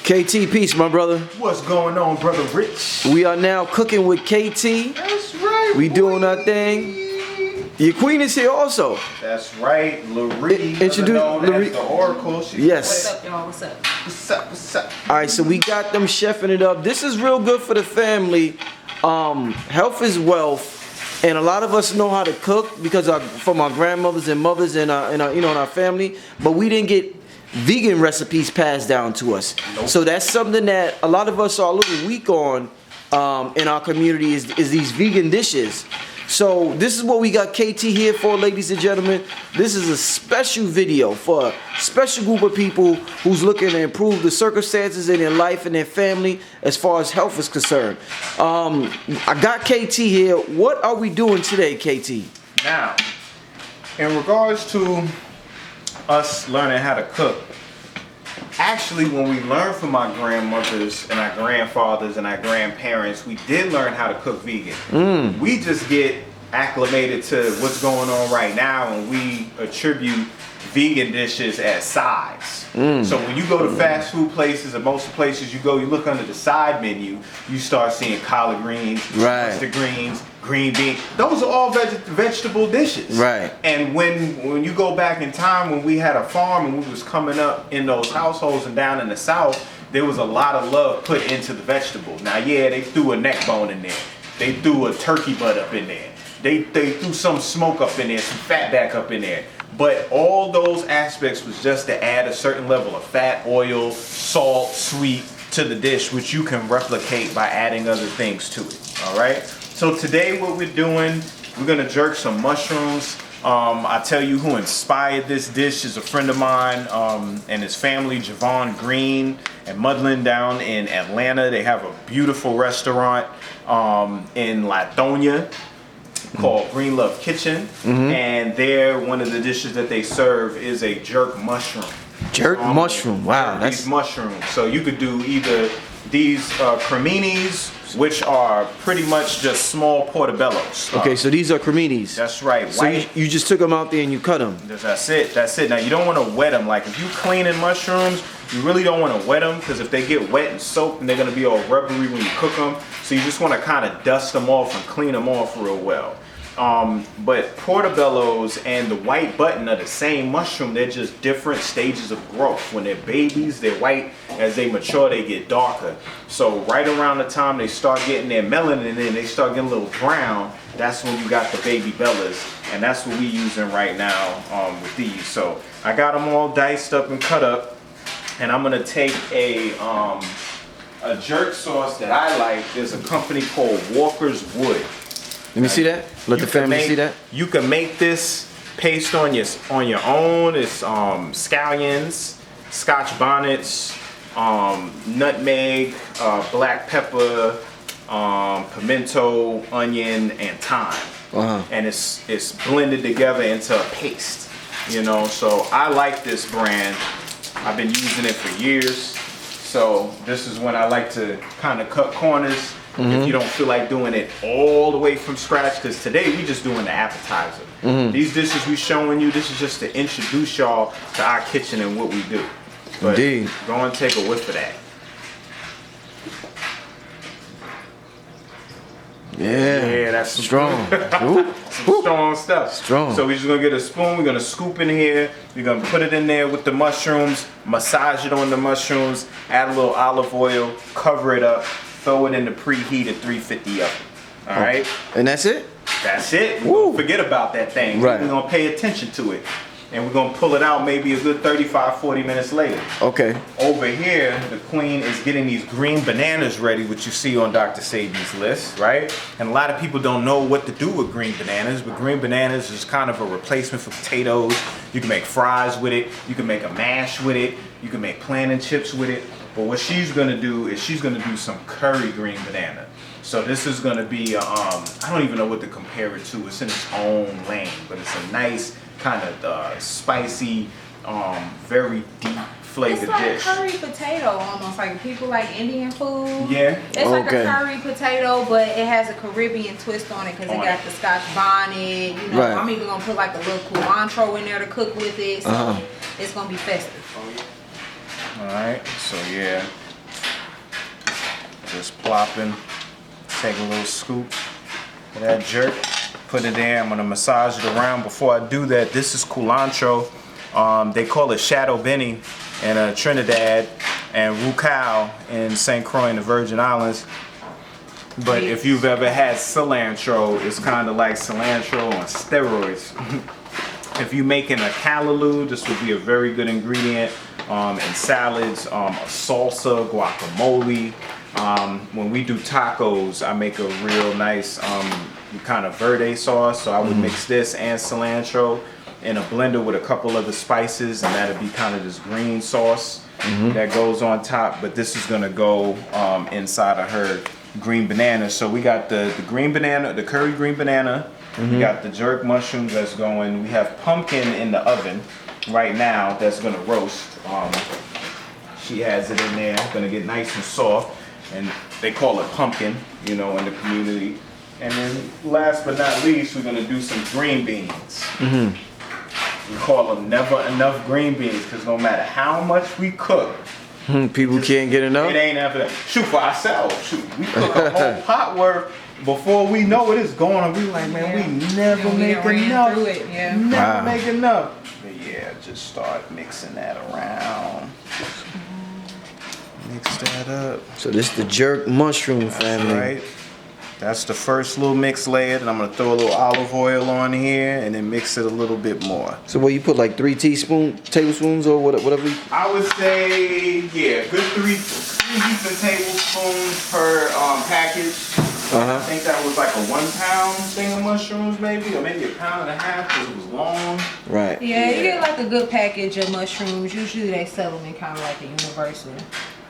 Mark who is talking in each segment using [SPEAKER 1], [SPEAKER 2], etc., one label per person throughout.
[SPEAKER 1] KT, peace, my brother.
[SPEAKER 2] What's going on, brother Rich?
[SPEAKER 1] We are now cooking with KT.
[SPEAKER 2] That's right.
[SPEAKER 1] We doing our thing. Your queen is here also.
[SPEAKER 2] That's right, Laree.
[SPEAKER 1] Introduce
[SPEAKER 2] Laree, the Oracle.
[SPEAKER 1] Yes.
[SPEAKER 3] What's up, y'all? What's up?
[SPEAKER 2] What's up? What's up?
[SPEAKER 1] All right, so we got them chefing it up. This is real good for the family. Health is wealth, and a lot of us know how to cook because from our grandmothers and mothers and our family, but we didn't get vegan recipes passed down to us.
[SPEAKER 2] Nope.
[SPEAKER 1] So that's something that a lot of us are a little weak on in our community is these vegan dishes. So this is what we got KT here for, ladies and gentlemen. This is a special video for a special group of people who's looking to improve the circumstances in their life and their family as far as health is concerned. I got KT here. What are we doing today, KT?
[SPEAKER 2] Now, in regards to us learning how to cook, actually when we learned from our grandmothers and our grandfathers and our grandparents, we did learn how to cook vegan. We just get acclimated to what's going on right now and we attribute vegan dishes as sides. So when you go to fast food places and most places you go, you look under the side menu, you start seeing collard greens, mustard greens, green beans. Those are all vegetable dishes.
[SPEAKER 1] Right.
[SPEAKER 2] And when you go back in time when we had a farm and we was coming up in those households and down in the South, there was a lot of love put into the vegetables. Now, yeah, they threw a neck bone in there. They threw a turkey butt up in there. They threw some smoke up in there, some fat back up in there. But all those aspects was just to add a certain level of fat, oil, salt, sweet to the dish, which you can replicate by adding other things to it. All right. So today what we're doing, we're gonna jerk some mushrooms. I tell you who inspired this dish is a friend of mine and his family, Javon Green and Mudlin down in Atlanta. They have a beautiful restaurant in Latonia called Green Love Kitchen, and there one of the dishes that they serve is a jerk mushroom.
[SPEAKER 1] Jerk mushroom, wow.
[SPEAKER 2] These
[SPEAKER 1] That's
[SPEAKER 2] mushrooms. So you could do either these creminis, which are pretty much just small portabellos.
[SPEAKER 1] okay. So these are creminis.
[SPEAKER 2] That's right.
[SPEAKER 1] So you just took them out there and you cut them.
[SPEAKER 2] That's it. That's it. Now you don't want to wet them. Like if you cleaning mushrooms, you really don't want to wet them because if they get wet and soaked, then they're gonna be all rubbery when you cook them. So you just want to kind of dust them off and clean them off real well. But portabellos and the white button are the same mushroom. They're just different stages of growth. When they're babies, they're white. As they mature, they get darker. So right around the time they start getting their melanin in, they start getting a little brown. That's when you got the baby bellas, and that's what we using right now with these. So I got them all diced up and cut up, and I'm gonna take a jerk sauce that I like. There's a company called Walkerswood.
[SPEAKER 1] Let me see that. Let the family see that.
[SPEAKER 2] You can make this paste on your own. It's scallions, Scotch bonnets, nutmeg, black pepper, pimento, onion, and thyme. And it's blended together into a paste. You know, so I like this brand. I've been using it for years. So this is when I like to kind of cut corners. If you don't feel like doing it all the way from scratch, because today we just doing the appetizer. These dishes we showing you, this is just to introduce y'all to our kitchen and what we do. But
[SPEAKER 1] Indeed.
[SPEAKER 2] Go and take a whiff of that.
[SPEAKER 1] Yeah,
[SPEAKER 2] that's
[SPEAKER 1] strong.
[SPEAKER 2] Some strong stuff.
[SPEAKER 1] Strong.
[SPEAKER 2] So we're just gonna get a spoon, we're gonna scoop in here, we're gonna put it in there with the mushrooms, massage it on the mushrooms, add a little olive oil, cover it up, throw it in the preheated 350 oven. All right?
[SPEAKER 1] And that's it?
[SPEAKER 2] That's it. We're gonna forget about that thing.
[SPEAKER 1] Right.
[SPEAKER 2] We're gonna pay attention to it. And we're gonna pull it out maybe a good 35, 40 minutes later.
[SPEAKER 1] Okay.
[SPEAKER 2] Over here, the queen is getting these green bananas ready, which you see on Dr. Sabi's list, right? And a lot of people don't know what to do with green bananas, but green bananas is kind of a replacement for potatoes. You can make fries with it. You can make a mash with it. You can make plantain chips with it. But what she's gonna do is she's gonna do some curry green banana. So this is gonna be, I don't even know what to compare it to. It's in its own lane, but it's a nice kind of spicy, very deep flavored
[SPEAKER 3] it's like
[SPEAKER 2] dish.
[SPEAKER 3] Curry potato, almost like people like Indian food.
[SPEAKER 2] Yeah.
[SPEAKER 3] It's like a curry potato, but it has a Caribbean twist on it because it got the Scotch bonnet. You know,
[SPEAKER 1] Right.
[SPEAKER 3] I'm even gonna put like a little cilantro in there to cook with it. So it's gonna be festive.
[SPEAKER 2] All right. So yeah, just plopping. Take a little scoop of that jerk, put it there. I'm gonna massage it around. Before I do that, this is culantro. They call it Shadow Benny in Trinidad and Rucal in St. Croix in the Virgin Islands. But if you've ever had cilantro, it's kind of like cilantro on steroids. If you're making a callaloo, this would be a very good ingredient in salads, a salsa, guacamole. When we do tacos, I make a real nice kind of verde sauce. So I would mix this and cilantro in a blender with a couple other spices, and that'd be kind of this green sauce that goes on top. But this is gonna go inside of her green banana. So we got the green banana, the curry green banana. We got the jerk mushrooms that's going. We have pumpkin in the oven right now that's gonna roast. She has it in there, gonna get nice and soft. And they call it pumpkin, you know, in the community. And then last but not least, we're gonna do some green beans. We call them never enough green beans, because no matter how much we cook,
[SPEAKER 1] People can't get enough?
[SPEAKER 2] it ain't ever. Shoot, for ourselves, shoot, we cook a whole pot worth before we know it is going on. We like, man, we never make enough. Never make enough. But yeah, just start mixing that around. Mix that up.
[SPEAKER 1] So this is the jerk mushroom family.
[SPEAKER 2] Right. That's the first little mix layer. And I'm gonna throw a little olive oil on here and then mix it a little bit more.
[SPEAKER 1] So what, you put like 3 tablespoons or whatever?
[SPEAKER 2] I would say, yeah, good 3 decent tablespoons per package. I think that was like a 1 pound thing of mushrooms, maybe, or maybe 1.5 pounds because it was long.
[SPEAKER 1] Right.
[SPEAKER 3] Yeah, you get like a good package of mushrooms. Usually they sell them in kind of like a universal.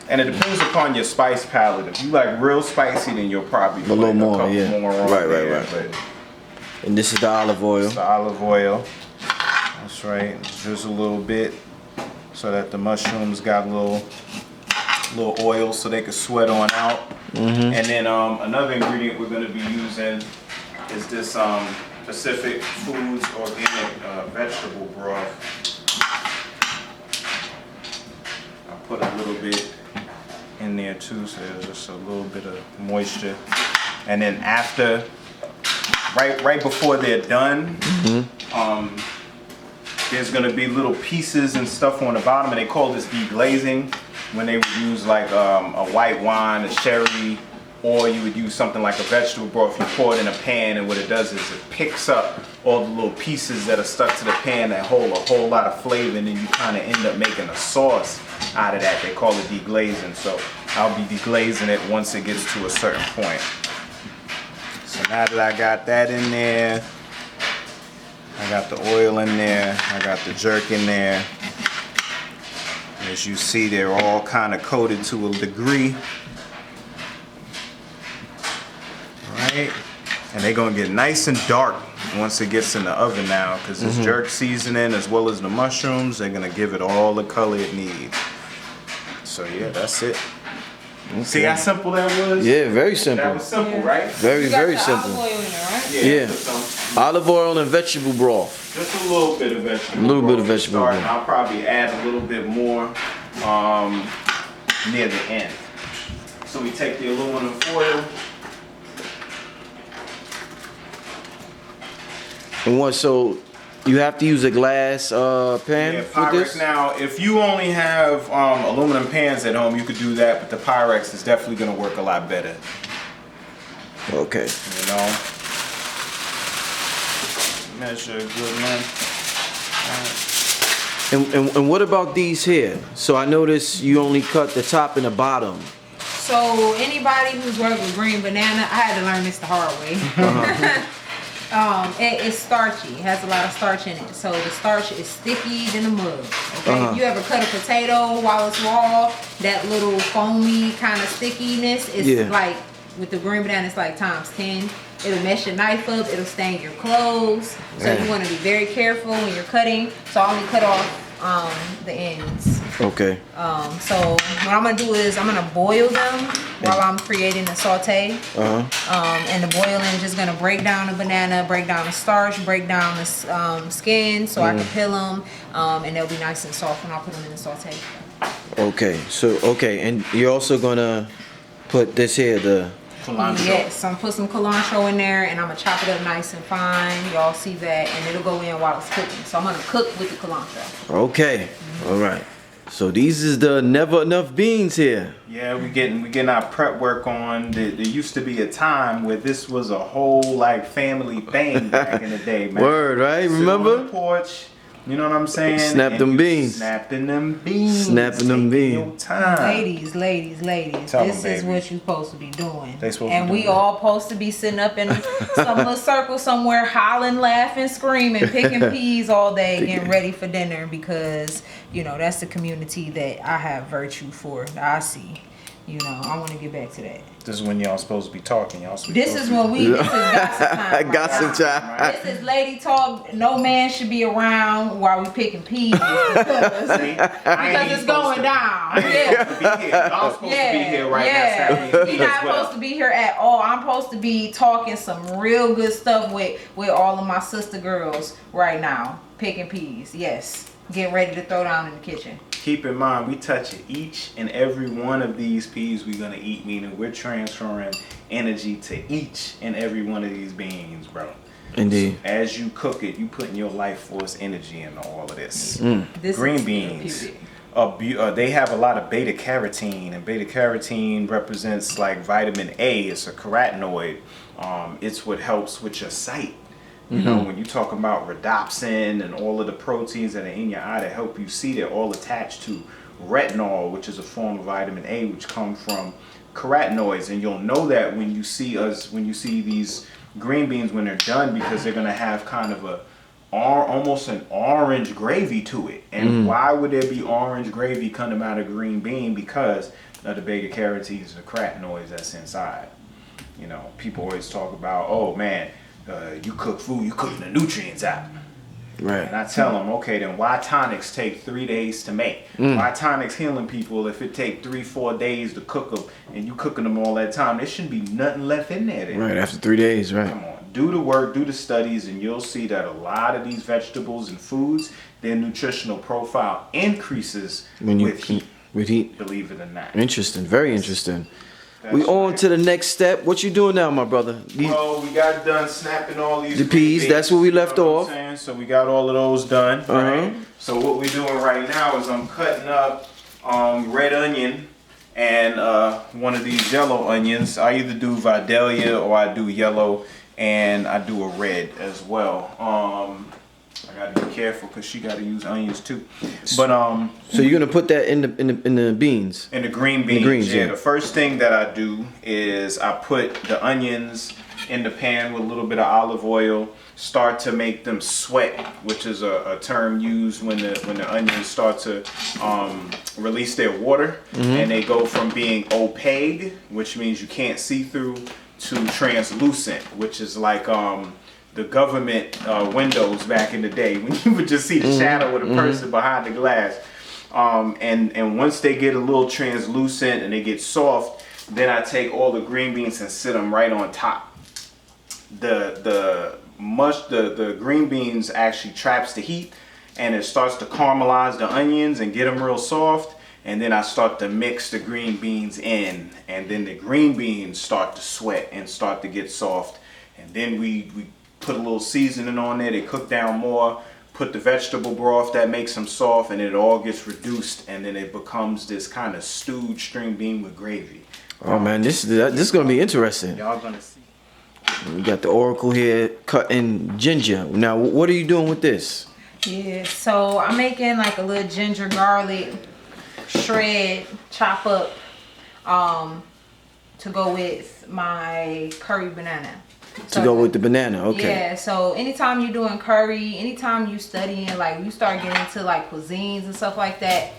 [SPEAKER 2] And it depends upon your spice palette. If you like real spicy, then you'll probably put
[SPEAKER 1] A little more,
[SPEAKER 2] couple
[SPEAKER 1] yeah.
[SPEAKER 2] more on
[SPEAKER 1] Right.
[SPEAKER 2] But
[SPEAKER 1] And this is the olive oil.
[SPEAKER 2] it's the olive oil. That's right. Just a little bit so that the mushrooms got a little oil so they can sweat on out. And then another ingredient we're going to be using is this Pacific Foods organic vegetable broth. I put a little bit in there too, so there's just a little bit of moisture. And then after, right before they're done, there's gonna be little pieces and stuff on the bottom, and they call this deglazing. When they would use like a white wine, a sherry, or you would use something like a vegetable broth, you pour it in a pan, and what it does is it picks up all the little pieces that are stuck to the pan that hold a whole lot of flavor, and then you kind of end up making a sauce out of that. They call it deglazing. So I'll be deglazing it once it gets to a certain point. So now that I got that in there, I got the oil in there, I got the jerk in there. As you see, they're all kind of coated to a degree. Right? And they're gonna get nice and dark once it gets in the oven now, because this jerk seasoning as well as the mushrooms, they're gonna give it all the color it needs. So yeah, that's it. Okay. See how simple that was?
[SPEAKER 1] Yeah, very simple.
[SPEAKER 2] That was simple, right?
[SPEAKER 1] Very, very simple.
[SPEAKER 3] Olive oil in there, right?
[SPEAKER 1] Yeah. Olive oil and vegetable broth.
[SPEAKER 2] Just a little bit of vegetable.
[SPEAKER 1] A little bit of vegetable broth.
[SPEAKER 2] I'll probably add a little bit more near the end. So we take the aluminum foil.
[SPEAKER 1] And what, so you have to use a glass pan
[SPEAKER 2] Yeah,
[SPEAKER 1] with
[SPEAKER 2] Pyrex.
[SPEAKER 1] this?
[SPEAKER 2] Now, if you only have aluminum pans at home, you could do that, but the Pyrex is definitely going to work a lot better.
[SPEAKER 1] Okay.
[SPEAKER 2] You know? Measure a good length.
[SPEAKER 1] And what about these here? So I noticed you only cut the top and the bottom.
[SPEAKER 3] So anybody who's worked with green banana, I had to learn this the hard way. It's starchy. It has a lot of starch in it. So the starch is sticky than a mug. Okay? If you ever cut a potato while it's raw, that little foamy kind of stickiness is like, with the green banana, it's like times 10. It'll mess your knife up. It'll stain your clothes. So you want to be very careful when you're cutting. So I only cut off the ends.
[SPEAKER 1] Okay.
[SPEAKER 3] So what I'm gonna do is I'm gonna boil them while I'm creating the saute. And the boiling is just gonna break down the banana, break down the starch, break down the skin, so I can peel them, and they'll be nice and soft when I put them in the saute.
[SPEAKER 1] Okay. So and you're also gonna put this here, the
[SPEAKER 2] Cilantro.
[SPEAKER 3] Yes, I'm gonna put some cilantro in there and I'm gonna chop it up nice and fine. Y'all see that, and it'll go in while it's cooking. So I'm gonna cook with the cilantro.
[SPEAKER 1] okay. All right. So these is the never enough beans here.
[SPEAKER 2] Yeah, we getting our prep work on. There used to be a time where this was a whole like family thing back in the day, man.
[SPEAKER 1] Word, right?
[SPEAKER 2] Sit
[SPEAKER 1] Remember?
[SPEAKER 2] on the porch. You know what I'm saying?
[SPEAKER 1] Snap
[SPEAKER 2] And
[SPEAKER 1] them
[SPEAKER 2] you
[SPEAKER 1] beans.
[SPEAKER 2] Snapping them beans.
[SPEAKER 1] Snapping them
[SPEAKER 2] Taking
[SPEAKER 1] beans.
[SPEAKER 2] your time.
[SPEAKER 3] Ladies,
[SPEAKER 2] Tell
[SPEAKER 3] this
[SPEAKER 2] them,
[SPEAKER 3] is
[SPEAKER 2] baby.
[SPEAKER 3] what you're supposed to be doing.
[SPEAKER 2] They supposed
[SPEAKER 3] and
[SPEAKER 2] to be
[SPEAKER 3] we
[SPEAKER 2] doing
[SPEAKER 3] all supposed to be sitting up in some little circle somewhere, hollering, laughing, screaming, picking peas all day, getting ready for dinner because, you know, that's the community that I have virtue for. I see. You know, I want to get back to that.
[SPEAKER 2] This is when y'all supposed to be talking. Y'all supposed
[SPEAKER 3] This is when this is gossip time. right
[SPEAKER 1] Gossip
[SPEAKER 3] now.
[SPEAKER 1] time.
[SPEAKER 3] This is lady talk. No man should be around while we picking peas because it's going down. Yeah.
[SPEAKER 2] Y'all supposed to be here right
[SPEAKER 3] yeah.
[SPEAKER 2] now.
[SPEAKER 3] We're not supposed to be here at all. I'm supposed to be talking some real good stuff with all of my sister girls right now, picking peas. Yes, getting ready to throw down in the kitchen.
[SPEAKER 2] Keep in mind, we touch each and every one of these peas we're gonna eat, meaning we're transferring energy to each and every one of these beans, bro.
[SPEAKER 1] Indeed.
[SPEAKER 2] So as you cook it, you putting your life force energy into all of this.
[SPEAKER 3] This
[SPEAKER 2] Green
[SPEAKER 3] is
[SPEAKER 2] beans,
[SPEAKER 3] therapeutic.
[SPEAKER 2] they have a lot of beta carotene, and beta carotene represents like vitamin A. It's a carotenoid. It's what helps with your sight. You know, when you talk about rhodopsin and all of the proteins that are in your eye to help you see, they're all attached to retinol, which is a form of vitamin A, which come from carotenoids. And you'll know that when you see these green beans when they're done, because they're gonna have kind of almost an orange gravy to it. And why would there be orange gravy coming out of green bean? Because of the beta carotenes and the carotenoids that's inside. You know, people always talk about, oh man, you cook food, you cooking the nutrients out.
[SPEAKER 1] Right.
[SPEAKER 2] And I tell them, okay, then why tonics take 3 days to make? Why tonics healing people if it take 3-4 days to cook them and you cooking them all that time? There shouldn't be nothing left in there. Then.
[SPEAKER 1] Right, after 3 days, right.
[SPEAKER 2] Come on, do the work, do the studies, and you'll see that a lot of these vegetables and foods, their nutritional profile increases with heat.
[SPEAKER 1] With heat.
[SPEAKER 2] Believe it or not.
[SPEAKER 1] Interesting, very interesting.
[SPEAKER 2] That's
[SPEAKER 1] We on
[SPEAKER 2] right.
[SPEAKER 1] to the next step. What you doing now, my brother?
[SPEAKER 2] Well, we got done snapping all these
[SPEAKER 1] The peas,
[SPEAKER 2] green
[SPEAKER 1] that's where we left
[SPEAKER 2] you know what
[SPEAKER 1] off.
[SPEAKER 2] I'm saying? So we got all of those done, right?
[SPEAKER 1] Uh-huh.
[SPEAKER 2] So what we're doing right now is I'm cutting up red onion and one of these yellow onions. I either do Vidalia or I do yellow, and I do a red as well. I gotta be careful because she gotta use onions too. But
[SPEAKER 1] So you're gonna put that in the beans.
[SPEAKER 2] in the green beans,
[SPEAKER 1] yeah.
[SPEAKER 2] The first thing that I do is I put the onions in the pan with a little bit of olive oil, start to make them sweat, which is a term used when the onions start to release their water, and they go from being opaque, which means you can't see through, to translucent, which is like the government windows back in the day when you would just see the shadow of the person behind the glass. And once they get a little translucent and they get soft, then I take all the green beans and sit them right on top. The green beans actually traps the heat, and it starts to caramelize the onions and get them real soft. And then I start to mix the green beans in, and then the green beans start to sweat and start to get soft. And then we put a little seasoning on there, they cook down more, put the vegetable broth that makes them soft, and it all gets reduced, and then it becomes this kind of stewed string bean with gravy.
[SPEAKER 1] Oh man, this is gonna be interesting.
[SPEAKER 2] Y'all gonna see.
[SPEAKER 1] We got the oracle here cutting ginger. Now, what are you doing with this?
[SPEAKER 3] Yeah, so I'm making like a little ginger garlic shred, chop up, to go with my curry banana.
[SPEAKER 1] To go with the banana, okay.
[SPEAKER 3] Yeah, so anytime you're doing curry, anytime you studying, like you start getting into like cuisines and stuff like that,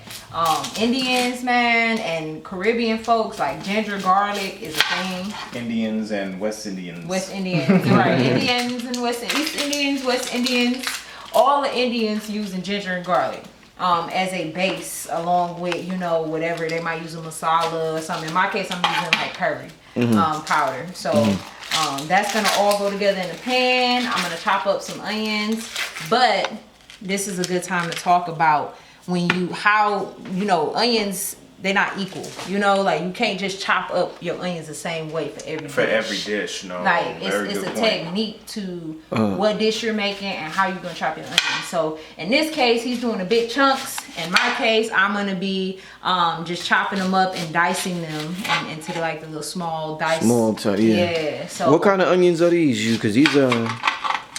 [SPEAKER 3] Indians, man, and Caribbean folks, like ginger garlic is a thing.
[SPEAKER 2] Indians and West Indians.
[SPEAKER 3] West Indians, right? Indians and East Indians, West Indians, all the Indians using ginger and garlic as a base, along with, you know, whatever they might use a masala or something. In my case, I'm using like curry powder. So that's gonna all go together in the pan. I'm gonna chop up some onions, but this is a good time to talk about how onions, they're not equal. You know, like you can't just chop up your onions the same way for every dish.
[SPEAKER 2] No,
[SPEAKER 3] like it's a technique to what dish you're making and how you're gonna chop your onions. So in this case, he's doing the big chunks. In my case, I'm gonna be just chopping them up and dicing them into like the little small dice. Yeah. So
[SPEAKER 1] what kind of onions are these? Because these are.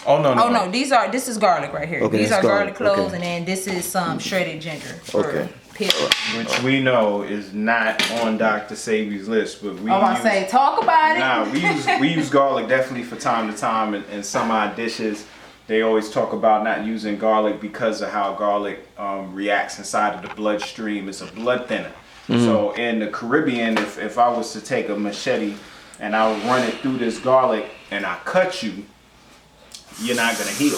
[SPEAKER 2] Oh no.
[SPEAKER 3] This is garlic right here.
[SPEAKER 1] Okay,
[SPEAKER 3] these are garlic cloves,
[SPEAKER 1] okay.
[SPEAKER 3] and then this is some shredded ginger.
[SPEAKER 1] Okay.
[SPEAKER 2] Which we know is not on Dr. Sabi's list, but we.
[SPEAKER 3] Talk about it.
[SPEAKER 2] Nah, we use garlic definitely for time to time in some of our dishes. They always talk about not using garlic because of how garlic reacts inside of the bloodstream. It's a blood thinner. So in the Caribbean, if I was to take a machete and I would run it through this garlic and I cut you, you're not gonna heal.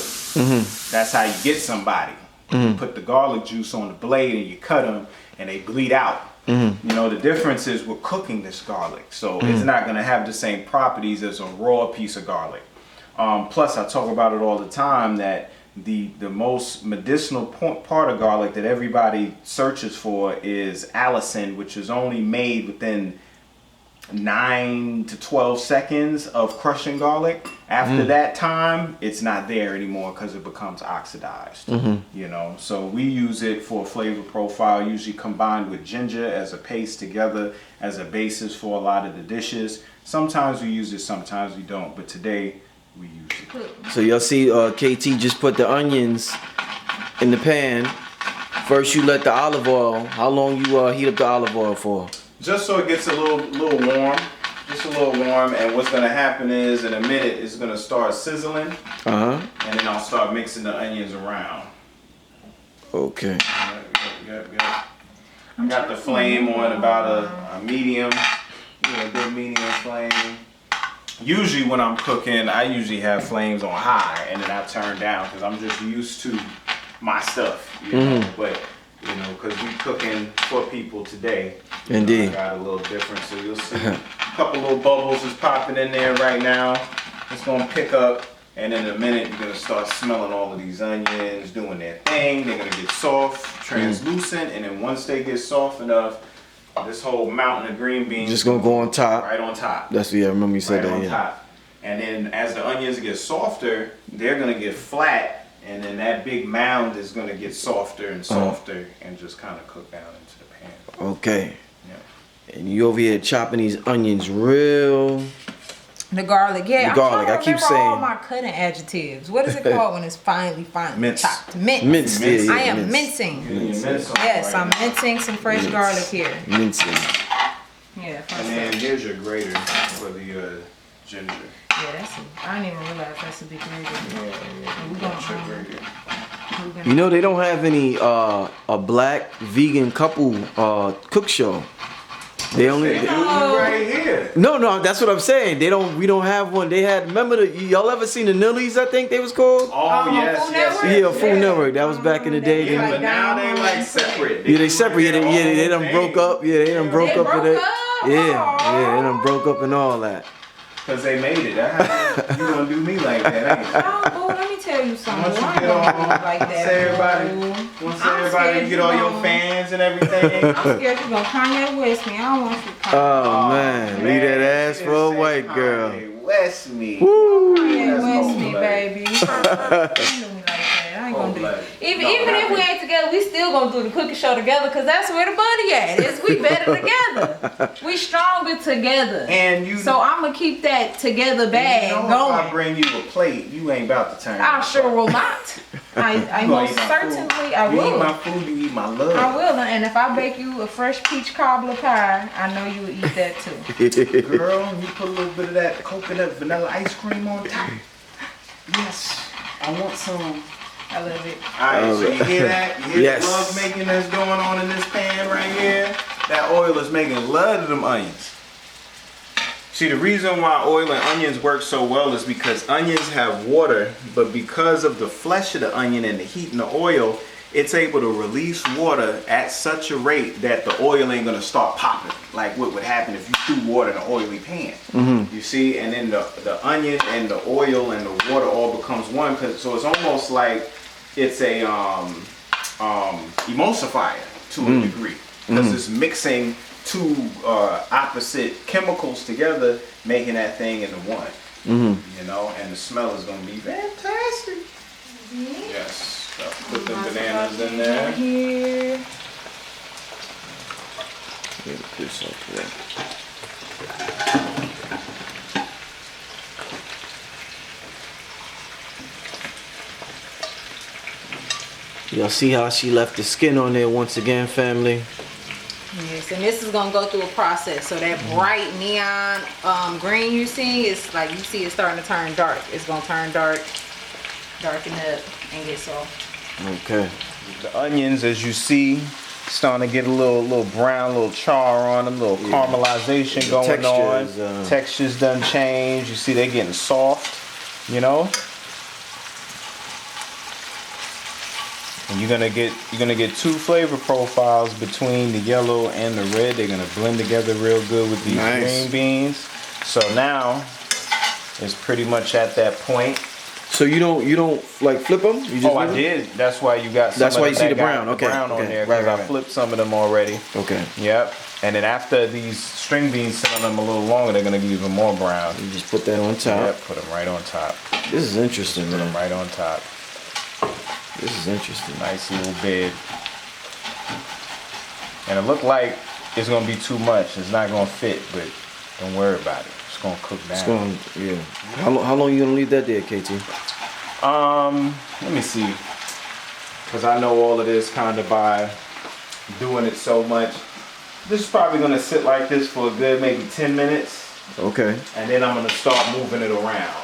[SPEAKER 2] That's how you get somebody. You put the garlic juice on the blade and you cut them and they bleed out. You know, the difference is we're cooking this garlic, so it's not gonna have the same properties as a raw piece of garlic. Plus, I talk about it all the time that the most medicinal part of garlic that everybody searches for is allicin, which is only made within 9 to 12 seconds of crushing garlic. After that time, it's not there anymore because it becomes oxidized. You know, so we use it for a flavor profile, usually combined with ginger as a paste together as a basis for a lot of the dishes. Sometimes we use it, sometimes we don't, but today we use it.
[SPEAKER 1] So y'all see KT just put the onions in the pan. First you let the olive oil, how long you heat up the olive oil for?
[SPEAKER 2] Just so it gets a little warm, just a little warm, and what's gonna happen is in a minute it's gonna start sizzling, and then I'll start mixing the onions around.
[SPEAKER 1] Okay.
[SPEAKER 2] Yep. I got the flame on about a medium, a good medium flame. Usually when I'm cooking, I usually have flames on high, and then I turn down because I'm just used to my stuff, you know. But you know, because we cooking for people today.
[SPEAKER 1] Indeed.
[SPEAKER 2] I got a little different, so you'll see a couple little bubbles is popping in there right now. It's gonna pick up, and in a minute you're gonna start smelling all of these onions doing their thing. They're gonna get soft, translucent, and then once they get soft enough, this whole mountain of green beans
[SPEAKER 1] just gonna go on top.
[SPEAKER 2] Right on top.
[SPEAKER 1] That's I remember you said
[SPEAKER 2] right
[SPEAKER 1] that.
[SPEAKER 2] On top. And then as the onions get softer, they're gonna get flat. And then that big mound is going to get softer and softer and just kind of cook down into the pan.
[SPEAKER 1] Okay.
[SPEAKER 2] Yeah.
[SPEAKER 1] And you over here chopping these onions real.
[SPEAKER 3] The garlic, yeah.
[SPEAKER 1] The garlic,
[SPEAKER 3] I keep saying all
[SPEAKER 1] saying.
[SPEAKER 3] my cutting adjectives. What is it called when it's finely
[SPEAKER 2] Mince.
[SPEAKER 3] chopped? Mince.
[SPEAKER 1] Mince, yeah,
[SPEAKER 3] I am
[SPEAKER 1] mince.
[SPEAKER 3] mincing.
[SPEAKER 2] Mince
[SPEAKER 3] Yes,
[SPEAKER 2] right
[SPEAKER 3] I'm
[SPEAKER 2] now.
[SPEAKER 3] mincing some fresh garlic here.
[SPEAKER 1] Mincing.
[SPEAKER 3] Yeah.
[SPEAKER 2] And then here's your grater for the ginger.
[SPEAKER 3] Yeah, I didn't even realize that's a big grater. We're gonna,
[SPEAKER 1] You know they don't have any a black vegan couple cook show. They only
[SPEAKER 2] right here.
[SPEAKER 1] No, that's what I'm saying. We don't have one. They had, remember y'all ever seen the Nillies, I think they was called?
[SPEAKER 2] Oh, yes,
[SPEAKER 3] Food
[SPEAKER 2] yes.
[SPEAKER 3] Network?
[SPEAKER 1] Yeah, Food Network. That was back in the day.
[SPEAKER 2] Yeah,
[SPEAKER 1] They-
[SPEAKER 2] but now they like separate.
[SPEAKER 1] Yeah, they separate. Yeah, they done broke up. Yeah, they done broke
[SPEAKER 3] They
[SPEAKER 1] up
[SPEAKER 3] broke
[SPEAKER 1] with it.
[SPEAKER 3] up?
[SPEAKER 1] Yeah, they done broke up and all that.
[SPEAKER 2] Because they made it. You gonna do me like that, ain't you?
[SPEAKER 3] Oh, boo, let me tell you something.
[SPEAKER 2] Once you
[SPEAKER 3] I ain't
[SPEAKER 2] get all,
[SPEAKER 3] gonna do it like that.
[SPEAKER 2] once
[SPEAKER 3] I'm
[SPEAKER 2] everybody
[SPEAKER 3] scared
[SPEAKER 2] get all
[SPEAKER 3] you
[SPEAKER 2] your
[SPEAKER 3] gonna-
[SPEAKER 2] fans and everything.
[SPEAKER 3] I'm scared you're gonna Kanye West me. I don't want you to Kanye
[SPEAKER 1] Oh man, leave that ass for a white girl.
[SPEAKER 2] West me.
[SPEAKER 1] Woo!
[SPEAKER 3] Kanye West
[SPEAKER 2] cold
[SPEAKER 3] me,
[SPEAKER 2] blooded.
[SPEAKER 3] baby. You don't do me like that. I ain't gonna do it.
[SPEAKER 2] Cold-blooded.
[SPEAKER 3] Even
[SPEAKER 2] No,
[SPEAKER 3] if we
[SPEAKER 2] not
[SPEAKER 3] ain't together, we still gonna do the cooking show together because that's where the money at. We better together. We stronger together.
[SPEAKER 2] And you.
[SPEAKER 3] So I'm gonna keep that together bag
[SPEAKER 2] you know,
[SPEAKER 3] going.
[SPEAKER 2] if I bring you a plate, you ain't about to turn.
[SPEAKER 3] I
[SPEAKER 2] it
[SPEAKER 3] sure
[SPEAKER 2] apart.
[SPEAKER 3] will not. I
[SPEAKER 2] You gonna
[SPEAKER 3] most
[SPEAKER 2] eat my
[SPEAKER 3] certainly
[SPEAKER 2] food.
[SPEAKER 3] I
[SPEAKER 2] You
[SPEAKER 3] will.
[SPEAKER 2] eat my food, you eat my love.
[SPEAKER 3] I will, and if I bake you a fresh peach cobbler pie, I know you would eat that too.
[SPEAKER 2] Girl, you put a little bit of that coconut vanilla ice cream on top. Yes, I want some.
[SPEAKER 3] I love it.
[SPEAKER 2] Alright, so you hear that? You hear
[SPEAKER 1] Yes.
[SPEAKER 2] the love making that's going on in this pan right here? That oil is making love to them onions. See, the reason why oil and onions work so well is because onions have water, but because of the flesh of the onion and the heat in the oil, it's able to release water at such a rate that the oil ain't gonna start popping, like what would happen if you threw water in an oily pan. You see, and then the onion and the oil and the water all becomes one, so it's almost like it's a emulsifier to a degree. because it's mixing two opposite chemicals together, making that thing into one. You know, and the smell is gonna be fantastic. Yes. So put the bananas in there.
[SPEAKER 3] Here.
[SPEAKER 1] Put this up there. Y'all see how she left the skin on there once again, family?
[SPEAKER 3] Yes, and this is gonna go through a process. So that bright neon green you see is like, you see it's starting to turn dark. It's gonna turn dark, darken up, and get soft.
[SPEAKER 1] Okay.
[SPEAKER 2] The onions, as you see, starting to get a little brown, little char on them, little caramelization
[SPEAKER 1] The
[SPEAKER 2] going on.
[SPEAKER 1] textures,
[SPEAKER 2] Textures done change. You see they getting soft, you know. And you're gonna get two flavor profiles between the yellow and the red. They're gonna blend together real good with these green beans. So now it's pretty much at that point.
[SPEAKER 1] So you don't like flip them? You just
[SPEAKER 2] Oh, I
[SPEAKER 1] leave 'em?
[SPEAKER 2] did. That's why you got. Some
[SPEAKER 1] That's
[SPEAKER 2] of
[SPEAKER 1] why
[SPEAKER 2] them
[SPEAKER 1] you see
[SPEAKER 2] that
[SPEAKER 1] the
[SPEAKER 2] got
[SPEAKER 1] brown. Okay,
[SPEAKER 2] brown on
[SPEAKER 1] okay.
[SPEAKER 2] there
[SPEAKER 1] Right,
[SPEAKER 2] because
[SPEAKER 1] right.
[SPEAKER 2] I flipped some of them already.
[SPEAKER 1] Okay.
[SPEAKER 2] Yep. And then after these string beans sit on them a little longer, they're gonna get even more brown.
[SPEAKER 1] You just put that on top.
[SPEAKER 2] Yep. Put them right on top.
[SPEAKER 1] This is interesting,
[SPEAKER 2] Put them
[SPEAKER 1] man.
[SPEAKER 2] right on top.
[SPEAKER 1] This is interesting.
[SPEAKER 2] Nice little bed. And it looked like it's gonna be too much. It's not gonna fit, but don't worry about it. It's gonna cook down.
[SPEAKER 1] It's going, yeah. How long you gonna leave that there, KT?
[SPEAKER 2] Let me see. Cause I know all of this kind of by doing it so much. This is probably gonna sit like this for a good maybe 10 minutes.
[SPEAKER 1] Okay.
[SPEAKER 2] And then I'm gonna start moving it around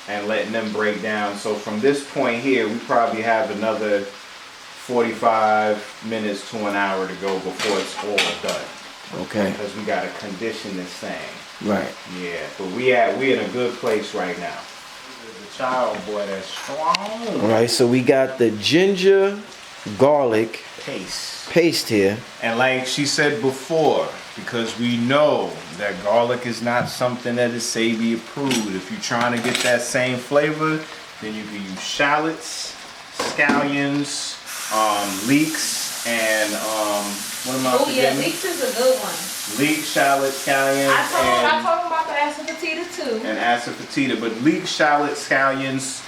[SPEAKER 2] and letting them break down. So from this point here, we probably have another 45 minutes to an hour to go before it's all done.
[SPEAKER 1] Okay.
[SPEAKER 2] Because we gotta condition this thing.
[SPEAKER 1] Right.
[SPEAKER 2] Yeah, but we're in a good place right now. There's a child boy that's strong.
[SPEAKER 1] All right. So we got the ginger garlic paste here.
[SPEAKER 2] And like she said before, because we know that garlic is not something that is SABI approved. If you're trying to get that same flavor, then you can use shallots, scallions, leeks, and what am I
[SPEAKER 3] Oh yeah,
[SPEAKER 2] forgetting?
[SPEAKER 3] leeks is a good one.
[SPEAKER 2] Leek, shallot, scallions,
[SPEAKER 3] I told him about the asafoetida too.
[SPEAKER 2] and asafoetida. But leek, shallot, scallions,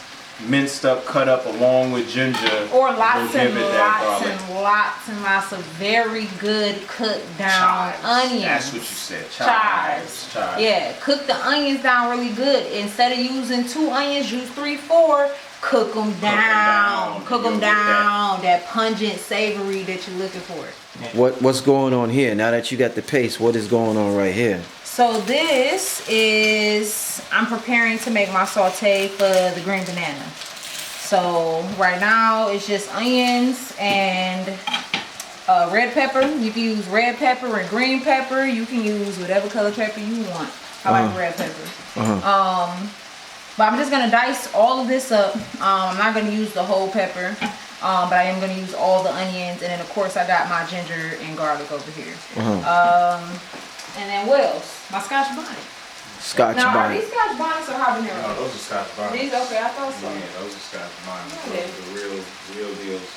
[SPEAKER 2] minced up, cut up along with ginger.
[SPEAKER 3] Or lots
[SPEAKER 2] will
[SPEAKER 3] and
[SPEAKER 2] give it that
[SPEAKER 3] lots
[SPEAKER 2] garlic.
[SPEAKER 3] and lots and lots of very good cooked down
[SPEAKER 2] Chives.
[SPEAKER 3] onions.
[SPEAKER 2] That's what you said.
[SPEAKER 3] Chives.
[SPEAKER 2] Chives.
[SPEAKER 3] Yeah, cook the onions down really good. Instead of using 2 onions, use 3, 4. Cook them down. Cook them
[SPEAKER 2] You'll get
[SPEAKER 3] down. That pungent savory that you're looking for.
[SPEAKER 1] What's going on here? Now that you got the paste, what is going on right here?
[SPEAKER 3] So this is, I'm preparing to make my saute for the green banana. So right now it's just onions and red pepper. You can use red pepper and green pepper. You can use whatever color pepper you want. I like red pepper. But I'm just gonna dice all of this up. I'm not gonna use the whole pepper, but I am gonna use all the onions, and then of course I got my ginger and garlic over here. And then what else? My Scotch bonnet.
[SPEAKER 1] Scotch
[SPEAKER 3] Now, are
[SPEAKER 1] bonnet.
[SPEAKER 3] these Scotch bonnets or habanero?
[SPEAKER 2] No, those are Scotch bonnets.
[SPEAKER 3] These, okay, I thought so.
[SPEAKER 2] Yeah, those are Scotch bonnets.
[SPEAKER 3] Okay.
[SPEAKER 2] Those are the real deals.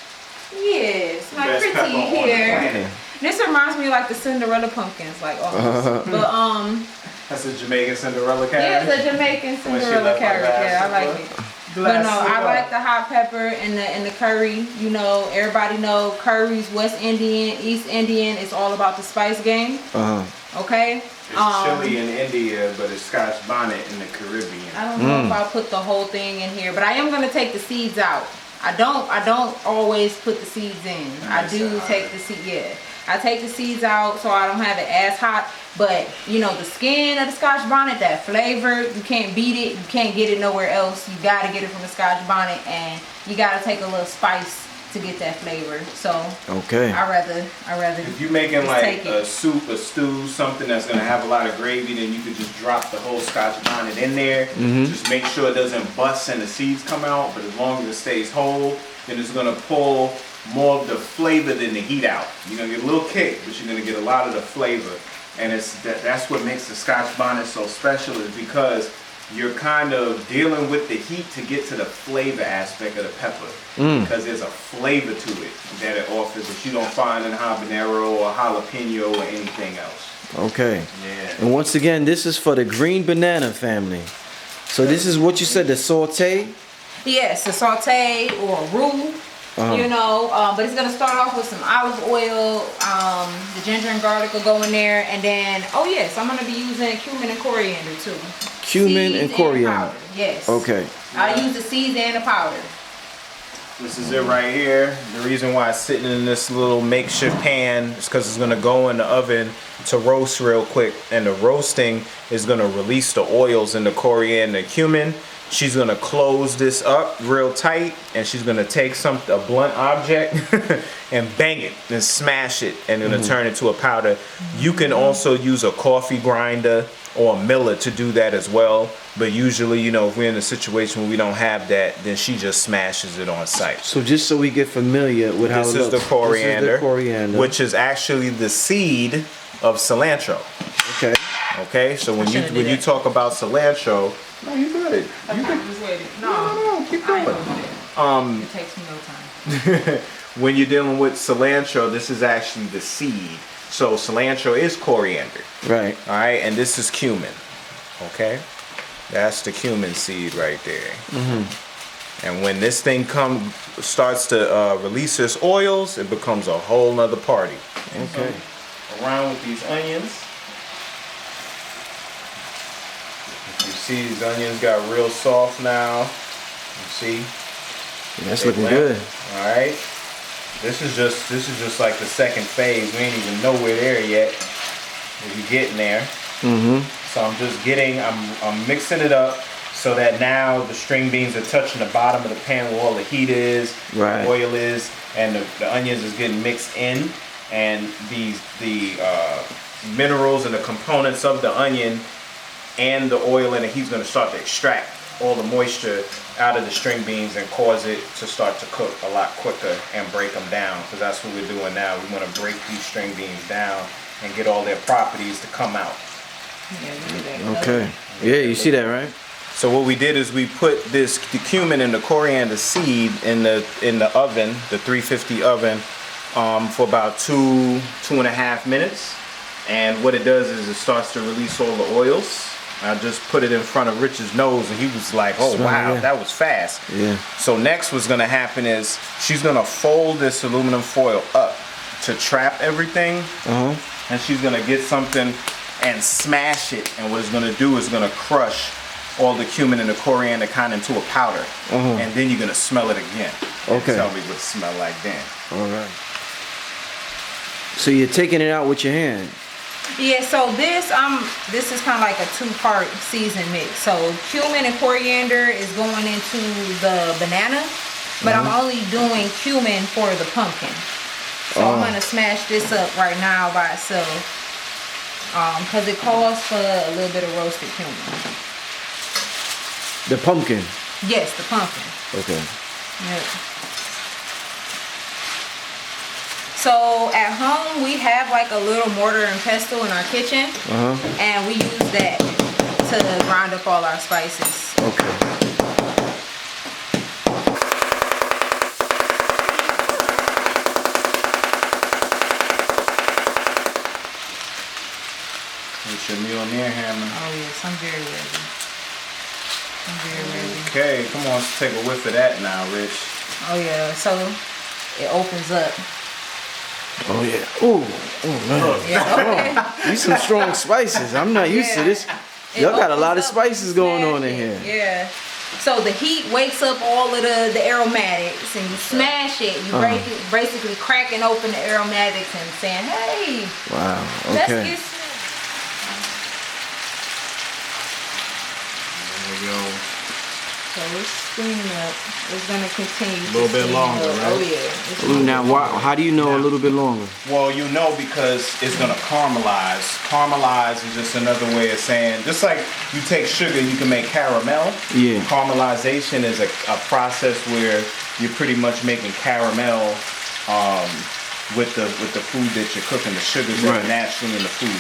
[SPEAKER 3] Yes, my
[SPEAKER 2] Best pepper
[SPEAKER 3] pretty
[SPEAKER 2] on the
[SPEAKER 3] here.
[SPEAKER 2] planet.
[SPEAKER 3] This reminds me of like the Cinderella pumpkins, like almost. But
[SPEAKER 2] That's a Jamaican Cinderella
[SPEAKER 3] yeah,
[SPEAKER 2] carrot.
[SPEAKER 3] it's a Jamaican
[SPEAKER 2] she
[SPEAKER 3] Cinderella
[SPEAKER 2] left my
[SPEAKER 3] carrot. Yeah, I
[SPEAKER 2] glass
[SPEAKER 3] like
[SPEAKER 2] of
[SPEAKER 3] it. But
[SPEAKER 2] Glass
[SPEAKER 3] no, I
[SPEAKER 2] of
[SPEAKER 3] like the hot pepper and the curry. You know, everybody know curries, West Indian, East Indian. It's all about the spice game. Okay.
[SPEAKER 2] It's chili in India, but it's Scotch bonnet in the Caribbean.
[SPEAKER 3] I don't know if I'll put the whole thing in here, but I am gonna take the seeds out. I don't always put the seeds in. I do take the seed. Yeah, I take the seeds out so I don't have it as hot. But you know, the skin of the Scotch bonnet, that flavor, you can't beat it. You can't get it nowhere else. You gotta get it from the Scotch bonnet, and you gotta take a little spice to get that flavor. So
[SPEAKER 1] Okay.
[SPEAKER 3] I rather.
[SPEAKER 2] If you're making
[SPEAKER 3] just
[SPEAKER 2] like
[SPEAKER 3] take it.
[SPEAKER 2] a soup, a stew, something that's gonna have a lot of gravy, then you could just drop the whole Scotch bonnet in there. Just make sure it doesn't bust and the seeds come out, but as long as it stays whole, then it's gonna pull more of the flavor than the heat out. You're gonna get a little kick, but you're gonna get a lot of the flavor. And that's what makes the Scotch bonnet so special, is because you're kind of dealing with the heat to get to the flavor aspect of the pepper. Because there's a flavor to it that it offers that you don't find in habanero or jalapeno or anything else.
[SPEAKER 1] Okay.
[SPEAKER 2] Yeah.
[SPEAKER 1] And once again, this is for the green banana family. So this is what you said, the saute?
[SPEAKER 3] Yes, a saute or a roux. You know, but it's gonna start off with some olive oil. The ginger and garlic will go in there, and then yes, I'm gonna be using cumin and coriander too.
[SPEAKER 1] Cumin
[SPEAKER 3] Seeds
[SPEAKER 1] and coriander.
[SPEAKER 3] powder. Yes.
[SPEAKER 1] Okay.
[SPEAKER 3] I use the seeds and the powder.
[SPEAKER 2] This is it right here. The reason why it's sitting in this little makeshift pan is because it's gonna go in the oven to roast real quick, and the roasting is gonna release the oils in the coriander and cumin. She's gonna close this up real tight, and she's gonna take a blunt object and bang it and smash it, and gonna turn it to a powder. You can also use a coffee grinder or a miller to do that as well. But usually, you know, if we're in a situation where we don't have that, then she just smashes it on site.
[SPEAKER 1] So just so we get familiar with how
[SPEAKER 2] This
[SPEAKER 1] it
[SPEAKER 2] is the
[SPEAKER 1] looks.
[SPEAKER 2] coriander,
[SPEAKER 1] This is the coriander.
[SPEAKER 2] which is actually the seed of cilantro.
[SPEAKER 1] Okay.
[SPEAKER 2] Okay, so when
[SPEAKER 3] shouldn't
[SPEAKER 2] you
[SPEAKER 3] do that.
[SPEAKER 2] talk about cilantro, no, you good. You good.
[SPEAKER 3] No,
[SPEAKER 2] Keep
[SPEAKER 3] I ain't
[SPEAKER 2] going.
[SPEAKER 3] gonna do that. It takes me no time.
[SPEAKER 2] When you're dealing with cilantro, this is actually the seed. So cilantro is coriander.
[SPEAKER 1] Right.
[SPEAKER 2] All right, and this is cumin. Okay, that's the cumin seed right there. And when this thing starts to release its oils, it becomes a whole nother party.
[SPEAKER 1] Okay.
[SPEAKER 2] So, around with these onions. You see these onions got real soft now. You see?
[SPEAKER 1] Yeah, that's
[SPEAKER 2] They
[SPEAKER 1] looking
[SPEAKER 2] limp.
[SPEAKER 1] good.
[SPEAKER 2] All right. This is just like the second phase. We ain't even nowhere there yet. We're getting there. So I'm just I'm mixing it up so that now the string beans are touching the bottom of the pan where all the heat is,
[SPEAKER 1] Right.
[SPEAKER 2] the oil is, and the onions is getting mixed in. And the minerals and the components of the onion and the oil and the heat's going to start to extract all the moisture out of the string beans and cause it to start to cook a lot quicker and break them down, because that's what we're doing now. We want to break these string beans down and get all their properties to come out.
[SPEAKER 3] Yeah, look at that.
[SPEAKER 1] Okay. Yeah, you see that, right?
[SPEAKER 2] So what we did is we put the cumin and the coriander seed in the oven, the 350 oven, for about 2.5 minutes. And what it does is it starts to release all the oils. I just put it in front of Rich's nose, and he was like, "Oh wow,
[SPEAKER 1] yeah.
[SPEAKER 2] that was fast."
[SPEAKER 1] Yeah.
[SPEAKER 2] So next what's gonna happen is she's gonna fold this aluminum foil up to trap everything, and she's gonna get something and smash it. And what it's gonna do is gonna crush all the cumin and the coriander kind of into a powder, and then you're gonna smell it again. And
[SPEAKER 1] Okay.
[SPEAKER 2] tell me what it smell like then.
[SPEAKER 1] All right. So you're taking it out with your hand.
[SPEAKER 3] Yeah, so this is kind of like a two-part season mix. So cumin and coriander is going into the banana, but I'm only doing cumin for the pumpkin. So I'm gonna smash this up right now by itself, because it calls for a little bit of roasted cumin.
[SPEAKER 1] The pumpkin.
[SPEAKER 3] Yes, the pumpkin.
[SPEAKER 1] Okay.
[SPEAKER 3] Yep. So at home we have like a little mortar and pestle in our kitchen, and we use that to grind up all our spices.
[SPEAKER 1] Okay.
[SPEAKER 2] It's your Mjolnir hammer.
[SPEAKER 3] Oh yes, I'm very ready. I'm very ready.
[SPEAKER 2] Okay, come on, let's take a whiff of that now, Rich.
[SPEAKER 3] Oh yeah, so it opens up.
[SPEAKER 1] Oh yeah. Ooh. Oh man.
[SPEAKER 3] Yeah, okay.
[SPEAKER 1] These some strong spices. I'm not used to this.
[SPEAKER 3] It
[SPEAKER 1] Y'all got a
[SPEAKER 3] opens
[SPEAKER 1] lot of
[SPEAKER 3] up
[SPEAKER 1] spices
[SPEAKER 3] when you
[SPEAKER 1] going on
[SPEAKER 3] smash
[SPEAKER 1] in
[SPEAKER 3] it.
[SPEAKER 1] here.
[SPEAKER 3] Yeah. So the heat wakes up all of the aromatics, and you smash it. You basically cracking open the aromatics and saying, "Hey,
[SPEAKER 1] Wow.
[SPEAKER 3] let's
[SPEAKER 1] Okay.
[SPEAKER 3] get some."
[SPEAKER 2] There we go.
[SPEAKER 3] So it's steaming up. It's gonna continue.
[SPEAKER 2] A little bit longer, right?
[SPEAKER 3] Oh yeah. It's
[SPEAKER 1] Ooh, now, how do you know a little bit longer?
[SPEAKER 2] Well, you know, because it's gonna caramelize. Caramelize is just another way of saying, just like you take sugar, you can make caramel.
[SPEAKER 1] Yeah.
[SPEAKER 2] Caramelization is a process where you're pretty much making caramel with the food that you're cooking. The sugars that
[SPEAKER 1] Right.
[SPEAKER 2] are naturally in the food.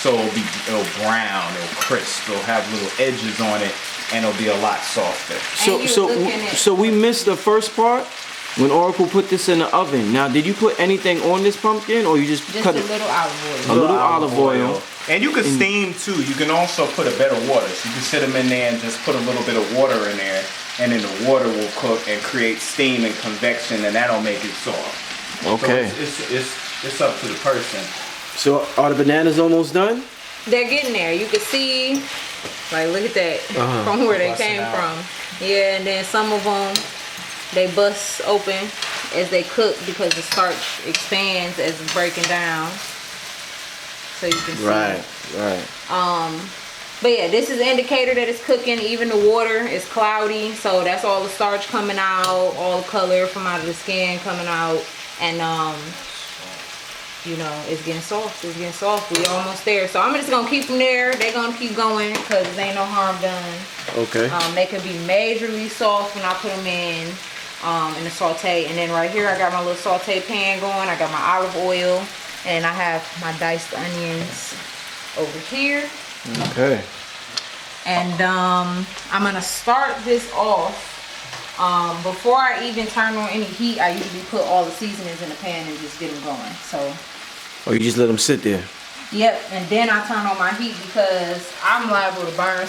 [SPEAKER 2] So it'll brown, it'll crisp, it'll have little edges on it, and it'll be a lot softer.
[SPEAKER 1] So we missed the first part when Oracle put this in the oven. Now, did you put anything on this pumpkin, or you just cut
[SPEAKER 3] a
[SPEAKER 1] it?
[SPEAKER 3] little olive oil.
[SPEAKER 1] A little olive oil.
[SPEAKER 2] And you can steam too. You can also put a bit of water. So you can sit them in there and just put a little bit of water in there, and then the water will cook and create steam and convection, and that'll make it soft.
[SPEAKER 1] Okay.
[SPEAKER 2] So it's up to the person.
[SPEAKER 1] So are the bananas almost done?
[SPEAKER 3] They're getting there. You can see, like, look at that from where they came from. Yeah, and then some of them, they bust open as they cook because the starch expands as it's breaking down. So you can see.
[SPEAKER 1] Right.
[SPEAKER 3] But yeah, this is an indicator that it's cooking. Even the water is cloudy, so that's all the starch coming out, all the color from out of the skin coming out, and you know, it's getting soft. It's getting soft. We almost there. So I'm just gonna keep them there. They're gonna keep going because there ain't no harm done.
[SPEAKER 1] Okay.
[SPEAKER 3] They can be majorly soft when I put them in the saute. And then right here, I got my little saute pan going. I got my olive oil, and I have my diced onions over here.
[SPEAKER 1] Okay.
[SPEAKER 3] And I'm gonna start this off. Before I even turn on any heat, I usually put all the seasonings in the pan and just get them going. So.
[SPEAKER 1] Or you just let them sit there?
[SPEAKER 3] Yep, and then I turn on my heat because I'm liable to burn.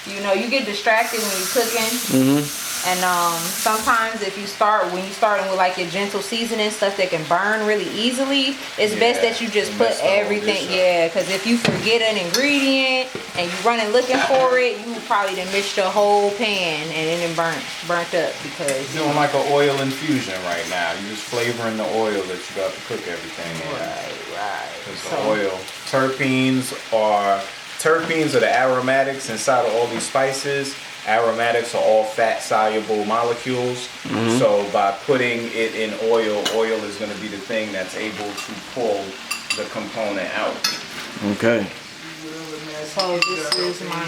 [SPEAKER 3] You know, you get distracted when you're cooking. And sometimes if you when you're starting with like your gentle seasoning stuff that can burn really easily, it's best that you just put everything. Yeah, because if you forget an ingredient and you running looking for it, you probably done mixed your whole pan and it done burnt up because
[SPEAKER 2] you're doing like an oil infusion right now. You're just flavoring the oil that you got to cook everything in.
[SPEAKER 3] Right.
[SPEAKER 2] Because the oil, terpenes are the aromatics inside of all these spices. Aromatics are all fat soluble molecules. So by putting it in oil is going to be the thing that's able to pull the component out.
[SPEAKER 1] Okay.
[SPEAKER 3] So this is my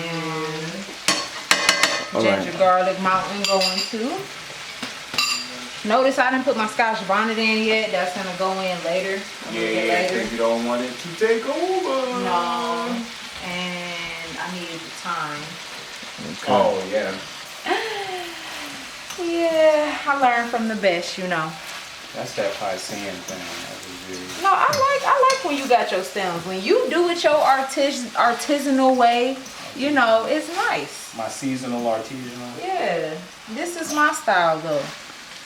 [SPEAKER 3] ginger garlic mountain going too. Notice I didn't put my Scotch bonnet in yet. That's going to go in later.
[SPEAKER 2] Because you don't want it to take over.
[SPEAKER 3] No. And I needed the time.
[SPEAKER 1] Okay.
[SPEAKER 2] Oh, yeah.
[SPEAKER 3] Yeah, I learned from the best, you know.
[SPEAKER 2] That's that Piscean thing.
[SPEAKER 3] No, I like when you got your stems. When you do it your artisanal way, you know, it's nice.
[SPEAKER 2] My seasonal artisanal.
[SPEAKER 3] Yeah, this is my style though.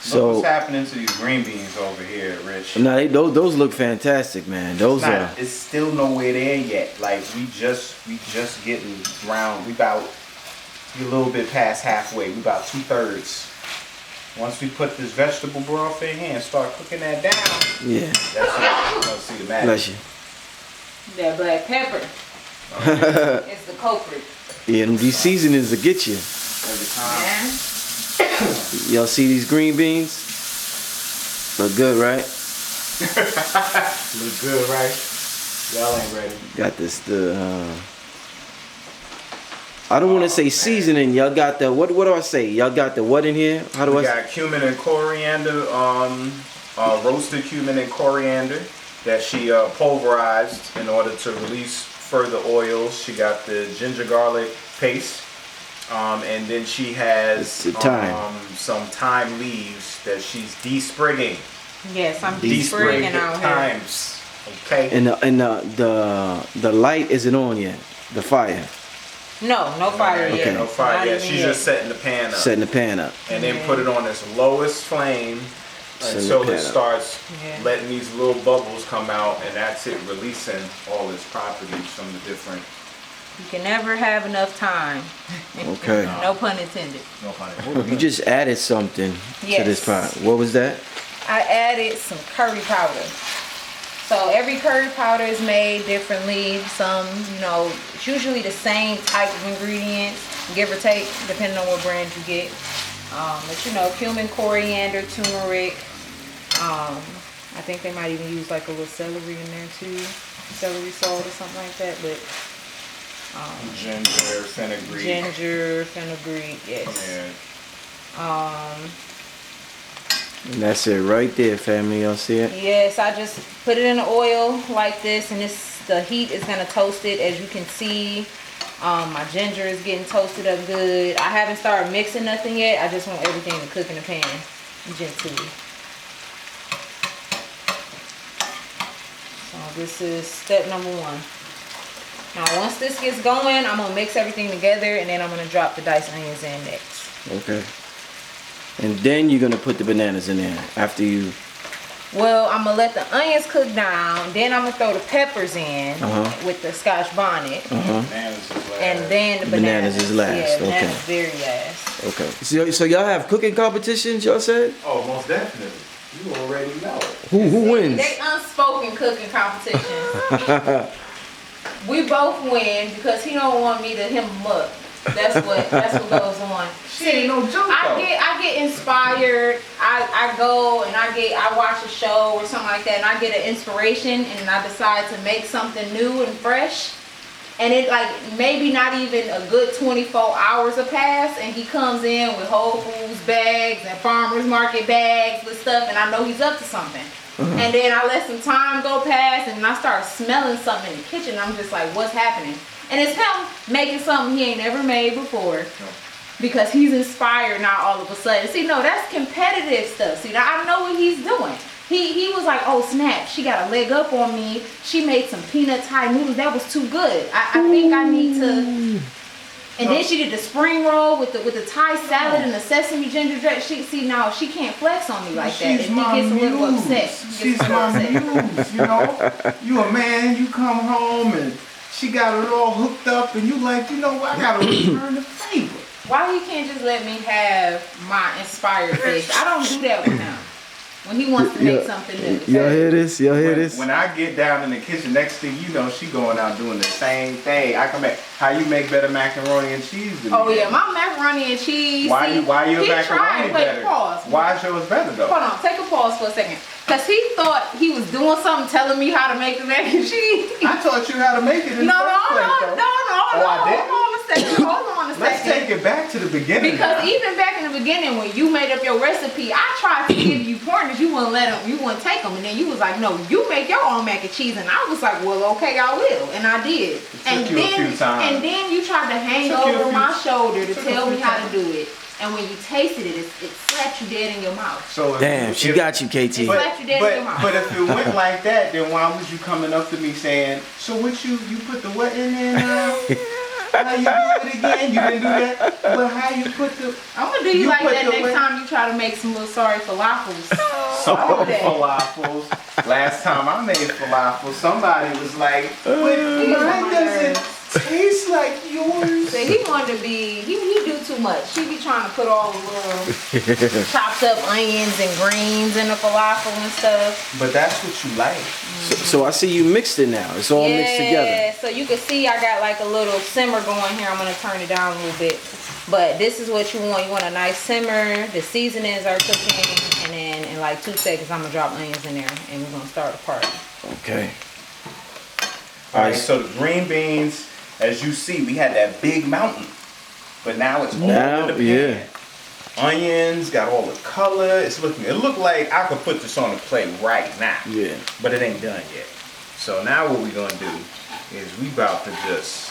[SPEAKER 2] So what's happening to these green beans over here, Rich?
[SPEAKER 1] No, those look fantastic, man.
[SPEAKER 2] It's still nowhere there yet. Like we just getting brown. We about a little bit past halfway. We about 2/3. Once we put this vegetable broth in here and start cooking that down,
[SPEAKER 1] yeah,
[SPEAKER 2] that's when you're gonna see the magic.
[SPEAKER 1] Bless you.
[SPEAKER 3] That black pepper. It's the culprit.
[SPEAKER 1] Yeah, these seasonings will get you.
[SPEAKER 2] Every time.
[SPEAKER 3] Yeah.
[SPEAKER 1] Y'all see these green beans? Look good, right?
[SPEAKER 2] Look good, right? Y'all ain't ready.
[SPEAKER 1] Got this I don't want to say seasoning. Y'all got the what do I say? Y'all got the what in here? How do
[SPEAKER 2] We got cumin and coriander, roasted cumin and coriander that she pulverized in order to release further oils. She got the ginger garlic paste, and then she has some thyme leaves that she's de-sprigging.
[SPEAKER 3] Yes, I'm de-sprigging out here.
[SPEAKER 2] Thymes. Okay.
[SPEAKER 1] And the light isn't on yet. The fire.
[SPEAKER 3] No fire yet.
[SPEAKER 1] Okay.
[SPEAKER 2] No fire
[SPEAKER 3] Not
[SPEAKER 2] yet.
[SPEAKER 3] even
[SPEAKER 2] She's
[SPEAKER 3] yet.
[SPEAKER 2] just setting the pan up.
[SPEAKER 1] Setting the pan up.
[SPEAKER 2] And then put it on its lowest flame until it starts letting these little bubbles come out, and that's it releasing all its properties from the different.
[SPEAKER 3] You can never have enough time.
[SPEAKER 1] Okay.
[SPEAKER 3] No pun intended.
[SPEAKER 2] No funny.
[SPEAKER 1] You just added something to this pot. What was that?
[SPEAKER 3] I added some curry powder. So every curry powder is made differently. Some, you know, it's usually the same type of ingredients, give or take, depending on what brand you get. But you know, cumin, coriander, turmeric. I think they might even use like a little celery in there too, celery salt or something like that. But
[SPEAKER 2] ginger, fenugreek.
[SPEAKER 3] Ginger, fenugreek, yes.
[SPEAKER 1] And that's it right there, family. Y'all see it?
[SPEAKER 3] Yes, I just put it in the oil like this, and the heat is gonna toast it. As you can see, my ginger is getting toasted up good. I haven't started mixing nothing yet. I just want everything to cook in the pan gently. So this is step number 1. Now once this gets going, I'm gonna mix everything together, and then I'm gonna drop the diced onions in next.
[SPEAKER 1] Okay. And then you're gonna put the bananas in there after you.
[SPEAKER 3] Well, I'm gonna let the onions cook down. Then I'm gonna throw the peppers in with the Scotch bonnet,
[SPEAKER 2] Bananas is last.
[SPEAKER 3] and then the bananas.
[SPEAKER 1] Bananas is last.
[SPEAKER 3] Yeah, bananas
[SPEAKER 1] Okay.
[SPEAKER 3] very last.
[SPEAKER 1] Okay. So y'all have cooking competitions, y'all said?
[SPEAKER 2] Oh, most definitely. You already know.
[SPEAKER 1] Who wins?
[SPEAKER 3] They unspoken cooking competition. We both win because he don't want me to him up. That's what goes on.
[SPEAKER 2] She ain't no joke though.
[SPEAKER 3] I get inspired. I go and I watch a show or something like that, and I get an inspiration, and I decide to make something new and fresh. And it like maybe not even a good 24 hours have passed, and he comes in with Whole Foods bags and farmers market bags with stuff, and I know he's up to something. And then I let some time go past, and I start smelling something in the kitchen. I'm just like, what's happening? And it's him making something he ain't never made before. Because he's inspired now all of a sudden. See, no, that's competitive stuff. See, now I know what he's doing. He was like, oh snap, she got a leg up on me. She made some peanut Thai noodles. That was too good. I think I need to. And then she did the spring roll with the Thai salad and the sesame ginger dressing. Now she can't flex on me like that. And he gets a little upset.
[SPEAKER 2] She's my muse, you know. You a man, you come home and she got it all hooked up, and you like, you know what? I gotta return the favor.
[SPEAKER 3] Why he can't just let me have my inspired face? I don't do that with him. When he wants to make something new.
[SPEAKER 1] Y'all hear this? Y'all hear this?
[SPEAKER 2] When I get down in the kitchen, next thing you know, she going out doing the same thing. I come back. How you make better macaroni and cheese than
[SPEAKER 3] Oh
[SPEAKER 2] me?
[SPEAKER 3] yeah, my macaroni and cheese.
[SPEAKER 2] Why your
[SPEAKER 3] he
[SPEAKER 2] macaroni
[SPEAKER 3] tried.
[SPEAKER 2] better?
[SPEAKER 3] Wait, pause.
[SPEAKER 2] Why is yours better though?
[SPEAKER 3] Hold on, take a pause for a second. Cause he thought he was doing something, telling me how to make the mac and cheese.
[SPEAKER 2] I taught you how to make it in
[SPEAKER 3] No,
[SPEAKER 2] the first place, though. Oh, I didn't?
[SPEAKER 3] Hold on a second. Hold on a second.
[SPEAKER 2] Let's take it back to the beginning.
[SPEAKER 3] Because
[SPEAKER 2] now.
[SPEAKER 3] even back in the beginning when you made up your recipe, I tried to give you pointers. You wouldn't let them. You wouldn't take them, and then you was like, "No, you make your own mac and cheese." And I was like, "Well, okay, I will," and I did.
[SPEAKER 2] Took you a few times.
[SPEAKER 3] And then you tried to hang
[SPEAKER 2] Took you a
[SPEAKER 3] over
[SPEAKER 2] few-
[SPEAKER 3] my shoulder to
[SPEAKER 2] took
[SPEAKER 3] tell
[SPEAKER 2] a
[SPEAKER 3] me
[SPEAKER 2] few
[SPEAKER 3] how to
[SPEAKER 2] times.
[SPEAKER 3] do it. And when you tasted it, it slapped you dead in your mouth.
[SPEAKER 2] So
[SPEAKER 1] Damn, she got you, KT.
[SPEAKER 3] Slapped you dead in your mouth.
[SPEAKER 2] But if it went like that, then why was you coming up to me saying, "So what you put the what in there now? How you do it again? You didn't do that. But how you put the
[SPEAKER 3] I'm gonna do you like
[SPEAKER 2] put
[SPEAKER 3] that
[SPEAKER 2] the
[SPEAKER 3] next
[SPEAKER 2] what-
[SPEAKER 3] time you try to make some little sorry falafels.
[SPEAKER 2] Some falafels. Last time I made falafels, somebody was like, "But mine doesn't taste like yours."
[SPEAKER 3] So he wanted to be, he do too much. He be trying to put all the little chopped up onions and greens in the falafel and stuff.
[SPEAKER 2] But that's what you like.
[SPEAKER 1] So I see you mixed it now. It's all mixed together.
[SPEAKER 3] Yeah, so you can see I got like a little simmer going here. I'm gonna turn it down a little bit. But this is what you want. You want a nice simmer. The seasonings are cooking. And then in like 2 seconds, I'm gonna drop onions in there. And we're gonna start the party.
[SPEAKER 1] Okay.
[SPEAKER 2] All right, so the green beans, as you see, we had that big mountain. But now it's all in the pan.
[SPEAKER 1] Yeah.
[SPEAKER 2] Onions, got all the color. It looked like I could put this on the plate right now.
[SPEAKER 1] Yeah.
[SPEAKER 2] But it ain't done yet. So now what we gonna do is we about to just,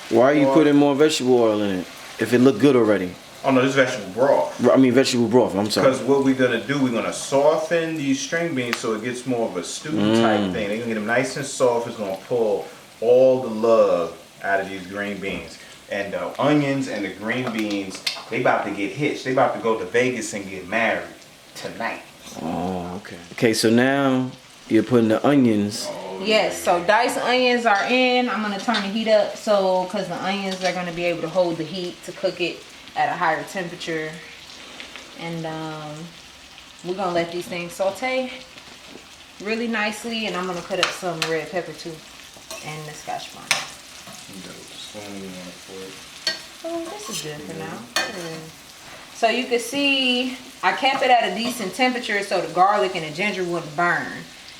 [SPEAKER 1] Why are you putting more vegetable oil in it? If it looked good already.
[SPEAKER 2] oh no, this vegetable broth.
[SPEAKER 1] I mean vegetable broth, I'm sorry.
[SPEAKER 2] Because what we're gonna do, we're gonna soften these string beans so it gets more of a stew type thing. They're gonna get them nice and soft. It's gonna pull all the love out of these green beans. And the onions and the green beans, they about to get hitched. They about to go to Vegas and get married tonight.
[SPEAKER 1] Oh, okay. Okay, so now you're putting the onions.
[SPEAKER 3] Yes, so diced onions are in. I'm gonna turn the heat up so, cause the onions are gonna be able to hold the heat to cook it at a higher temperature. And we're gonna let these things saute really nicely, and I'm gonna cut up some red pepper too, and the Scotch bonnet. Oh, this is good for now. Yeah. So you can see I kept it at a decent temperature so the garlic and the ginger wouldn't burn.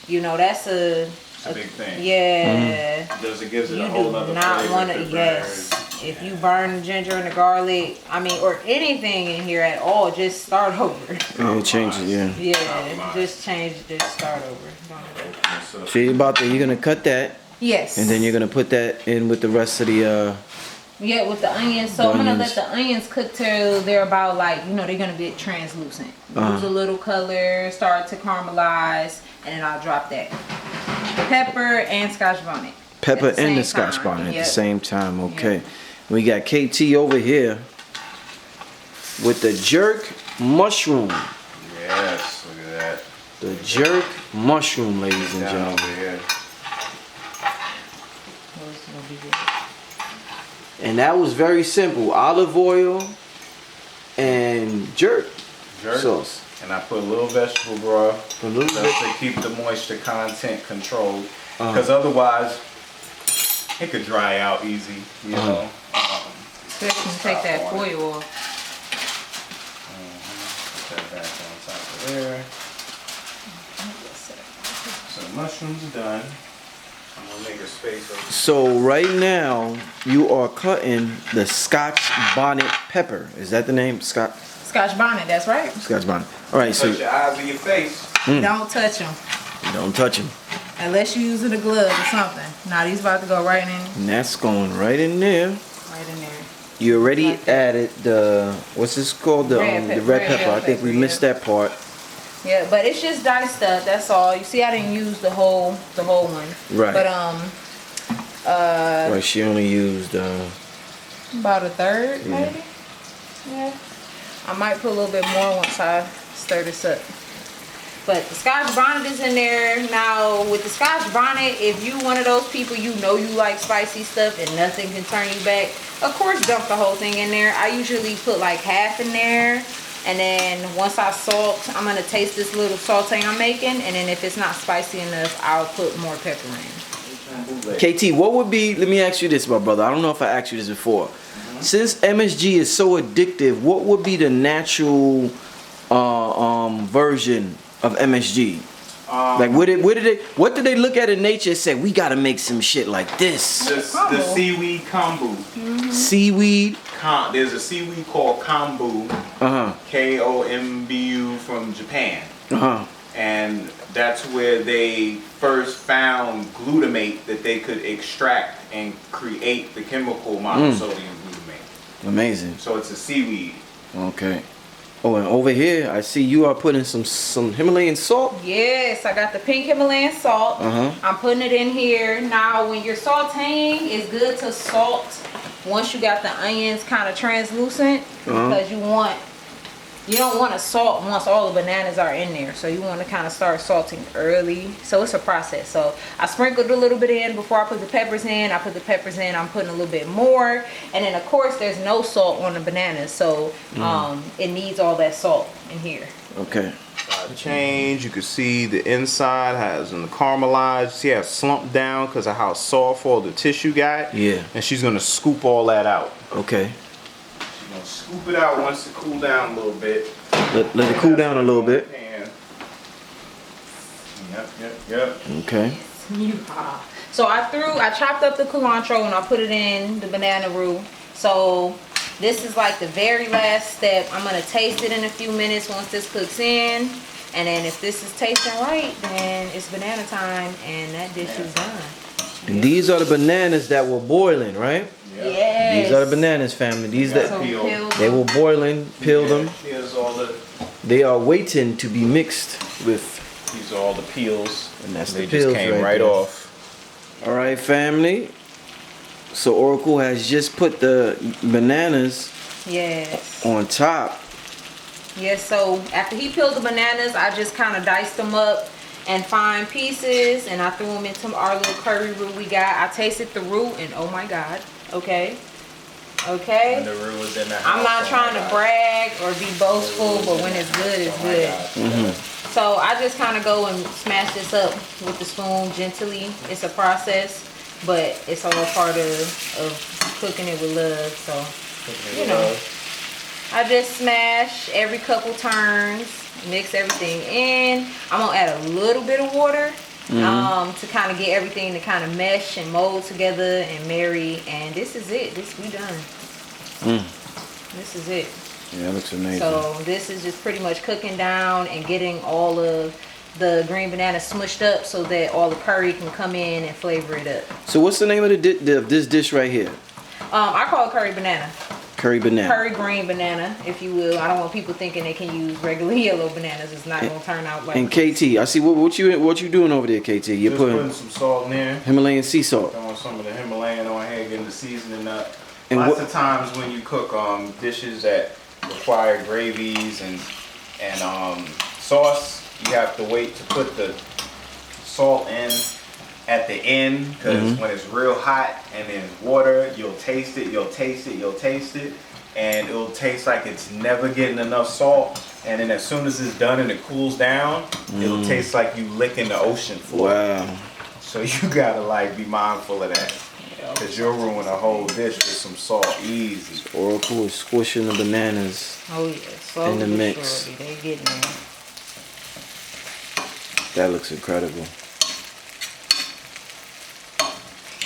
[SPEAKER 3] You know, that's a
[SPEAKER 2] big thing.
[SPEAKER 3] Yeah.
[SPEAKER 2] Does it gives it
[SPEAKER 3] You
[SPEAKER 2] a whole
[SPEAKER 3] do
[SPEAKER 2] nother
[SPEAKER 3] not
[SPEAKER 2] flavor
[SPEAKER 3] want
[SPEAKER 2] if
[SPEAKER 3] to,
[SPEAKER 2] it
[SPEAKER 3] yes.
[SPEAKER 2] burns.
[SPEAKER 3] If you burn the ginger and the garlic, I mean, or anything in here at all, just start over.
[SPEAKER 1] Yeah, it changes, yeah.
[SPEAKER 3] Yeah, just change, just start over.
[SPEAKER 1] So you're gonna cut that,
[SPEAKER 3] Yes.
[SPEAKER 1] and then you're gonna put that in with the rest of the,
[SPEAKER 3] Yeah, with the onions. So I'm gonna let the onions cook till they're about like, you know, they're gonna get translucent. Lose a little color, start to caramelize, and then I'll drop that. Pepper and Scotch bonnet.
[SPEAKER 1] pepper and the Scotch bonnet at the same time, okay. We got KT over here with the jerk mushroom.
[SPEAKER 2] Yes, look at that.
[SPEAKER 1] The jerk mushroom, ladies and
[SPEAKER 2] Down
[SPEAKER 1] gentlemen.
[SPEAKER 2] over here.
[SPEAKER 1] And that was very simple. Olive oil and jerk sauce.
[SPEAKER 2] And I put a little vegetable broth
[SPEAKER 1] A little
[SPEAKER 2] just to keep the moisture content controlled. Because otherwise, it could dry out easy, you know.
[SPEAKER 3] Especially when you take that foil off.
[SPEAKER 2] Put that back on top of there. So mushrooms are done. I'm gonna make a space over.
[SPEAKER 1] So right now, you are cutting the Scotch bonnet pepper. Is that the name?
[SPEAKER 3] Scotch bonnet, that's right.
[SPEAKER 1] Scotch bonnet. All right, so
[SPEAKER 2] Touch your eyes or your face.
[SPEAKER 3] Don't touch them.
[SPEAKER 1] don't touch them.
[SPEAKER 3] Unless you're using a glove or something. Now these about to go right in.
[SPEAKER 1] And that's going right in there.
[SPEAKER 3] Right in there.
[SPEAKER 1] You already added the, what's this called? The red pepper. I think we missed that part.
[SPEAKER 3] Yeah, but it's just diced up, that's all. You see I didn't use the whole one.
[SPEAKER 1] Right.
[SPEAKER 3] But
[SPEAKER 1] Right, she only used
[SPEAKER 3] about a third maybe. Yeah. I might put a little bit more once I stir this up. But the Scotch bonnet is in there. Now with the Scotch bonnet, if you one of those people you know you like spicy stuff and nothing can turn you back, of course dump the whole thing in there. I usually put like half in there. And then once I salt, I'm gonna taste this little saute I'm making. And then if it's not spicy enough, I'll put more pepper in.
[SPEAKER 1] KT, what would be, let me ask you this, my brother. I don't know if I asked you this before. Since MSG is so addictive, what would be the natural version of MSG? Like what did they look at in nature and say, we gotta make some shit like this?
[SPEAKER 2] The seaweed kombu.
[SPEAKER 1] Seaweed?
[SPEAKER 2] There's a seaweed called kombu. Kombu from Japan. And that's where they first found glutamate that they could extract and create the chemical monosodium glutamate.
[SPEAKER 1] Amazing.
[SPEAKER 2] So it's a seaweed.
[SPEAKER 1] Okay. Oh, and over here, I see you are putting some Himalayan salt.
[SPEAKER 3] Yes, I got the pink Himalayan salt. I'm putting it in here. Now, when you're sauteing, it's good to salt once you got the onions kind of translucent because you don't want to salt once all the bananas are in there. So you want to kind of start salting early. So it's a process. So I sprinkled a little bit in before I put the peppers in. I put the peppers in. I'm putting a little bit more. And then of course there's no salt on the bananas. So it needs all that salt in here.
[SPEAKER 1] Okay.
[SPEAKER 2] Change. You can see the inside has caramelized. See how it's slumped down because of how soft all the tissue got.
[SPEAKER 1] Yeah.
[SPEAKER 2] And she's gonna scoop all that out.
[SPEAKER 1] Okay.
[SPEAKER 2] She's gonna scoop it out once it cool down a little bit.
[SPEAKER 1] Let it cool down a little bit.
[SPEAKER 2] Yep.
[SPEAKER 1] Okay.
[SPEAKER 3] So I chopped up the cilantro and I put it in the banana roux. So this is like the very last step. I'm gonna taste it in a few minutes once this cooks in. And then if this is tasting right, then it's banana time and that dish is done.
[SPEAKER 1] And these are the bananas that were boiling, right?
[SPEAKER 3] Yes.
[SPEAKER 1] These are the bananas, family. These that they were boiling, peeled them.
[SPEAKER 2] Here's all the.
[SPEAKER 1] They are waiting to be mixed with.
[SPEAKER 2] These are all the peels.
[SPEAKER 1] And that's
[SPEAKER 2] they
[SPEAKER 1] the peels
[SPEAKER 2] just came
[SPEAKER 1] right
[SPEAKER 2] right
[SPEAKER 1] there.
[SPEAKER 2] off.
[SPEAKER 1] All right, family. So Oracle has just put the bananas on top.
[SPEAKER 3] Yes, so after he peeled the bananas, I just kind of diced them up in fine pieces and I threw them into our little curry roux we got. I tasted the roux and oh my God, okay.
[SPEAKER 2] When the roux was in the house,
[SPEAKER 3] I'm not trying to brag or be boastful, but when it's good, it's good. So I just kind of go and smash this up with the spoon gently. It's a process, but it's all part of cooking it with love. So, you know, I just smash every couple turns, mix everything in. I'm gonna add a little bit of water to kind of get everything to kind of mesh and mold together and marry. And this is it. We done. This is it.
[SPEAKER 1] Yeah, it looks amazing.
[SPEAKER 3] So this is just pretty much cooking down and getting all of the green banana smushed up so that all the curry can come in and flavor it up.
[SPEAKER 1] So what's the name of this dish right here?
[SPEAKER 3] I call it curry banana.
[SPEAKER 1] Curry banana.
[SPEAKER 3] Curry green banana, if you will. I don't want people thinking they can use regular yellow bananas. It's not gonna turn out like.
[SPEAKER 1] And KT, I see what you doing over there, KT. You're
[SPEAKER 2] Just putting some salt in there.
[SPEAKER 1] Himalayan sea salt.
[SPEAKER 2] Throwing some of the Himalayan on here, getting the seasoning up.
[SPEAKER 1] And
[SPEAKER 2] Lots of times when you cook dishes that require gravies and sauce, you have to wait to put the salt in at the end, because when it's real hot and there's water, you'll taste it, and it'll taste like it's never getting enough salt. And then as soon as it's done and it cools down, it'll taste like you licking the ocean floor.
[SPEAKER 1] Wow.
[SPEAKER 2] So you gotta like be mindful of that, because you'll ruin a whole dish with some salt easy.
[SPEAKER 1] Oracle is squishing the bananas.
[SPEAKER 3] Oh yeah, slowly
[SPEAKER 1] in the
[SPEAKER 3] but
[SPEAKER 1] mix.
[SPEAKER 3] surely, they getting there.
[SPEAKER 1] That looks incredible.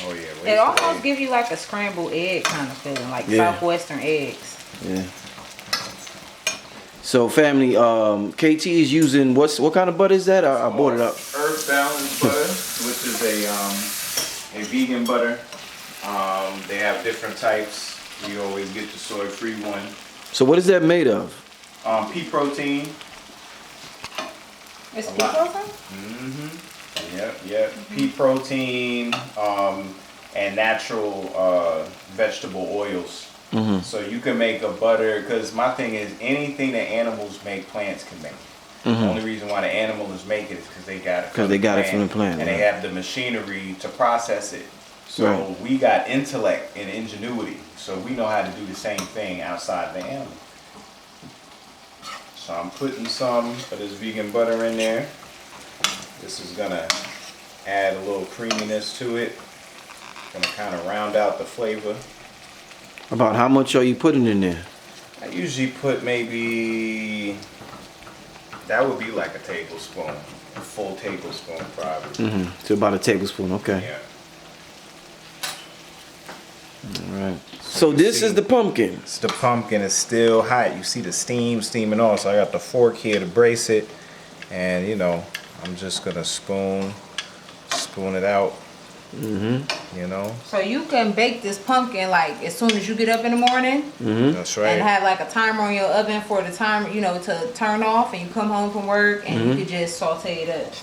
[SPEAKER 2] Oh yeah.
[SPEAKER 3] It almost gives you like a scrambled egg kind of feeling, like Southwestern eggs.
[SPEAKER 1] Yeah. So family, KT is using what kind of butter is that? I bought it up.
[SPEAKER 2] Earth Balance butter, which is a vegan butter. They have different types. We always get the soy-free one.
[SPEAKER 1] So what is that made of?
[SPEAKER 2] Pea protein.
[SPEAKER 3] It's pea protein?
[SPEAKER 2] Yep. Pea protein and natural vegetable oils. So you can make a butter, because my thing is anything that animals make, plants can make. The only reason why the animal is making it is because they got it from the plant. And they have the machinery to process it. So we got intellect and ingenuity. So we know how to do the same thing outside the animal. So I'm putting some of this vegan butter in there. This is gonna add a little creaminess to it. Gonna kind of round out the flavor.
[SPEAKER 1] About how much are you putting in there?
[SPEAKER 2] I usually put maybe, that would be like a tablespoon, a full tablespoon probably.
[SPEAKER 1] So about a tablespoon, okay.
[SPEAKER 2] Yeah.
[SPEAKER 1] All right. So this is the pumpkin.
[SPEAKER 2] The pumpkin is still hot. You see the steam steaming off. So I got the fork here to brace it, and you know, I'm just gonna spoon it out. You know.
[SPEAKER 3] So you can bake this pumpkin like as soon as you get up in the morning.
[SPEAKER 2] That's right.
[SPEAKER 3] And have like a timer on your oven for the timer, you know, to turn off, and you come home from work and you can just saute it up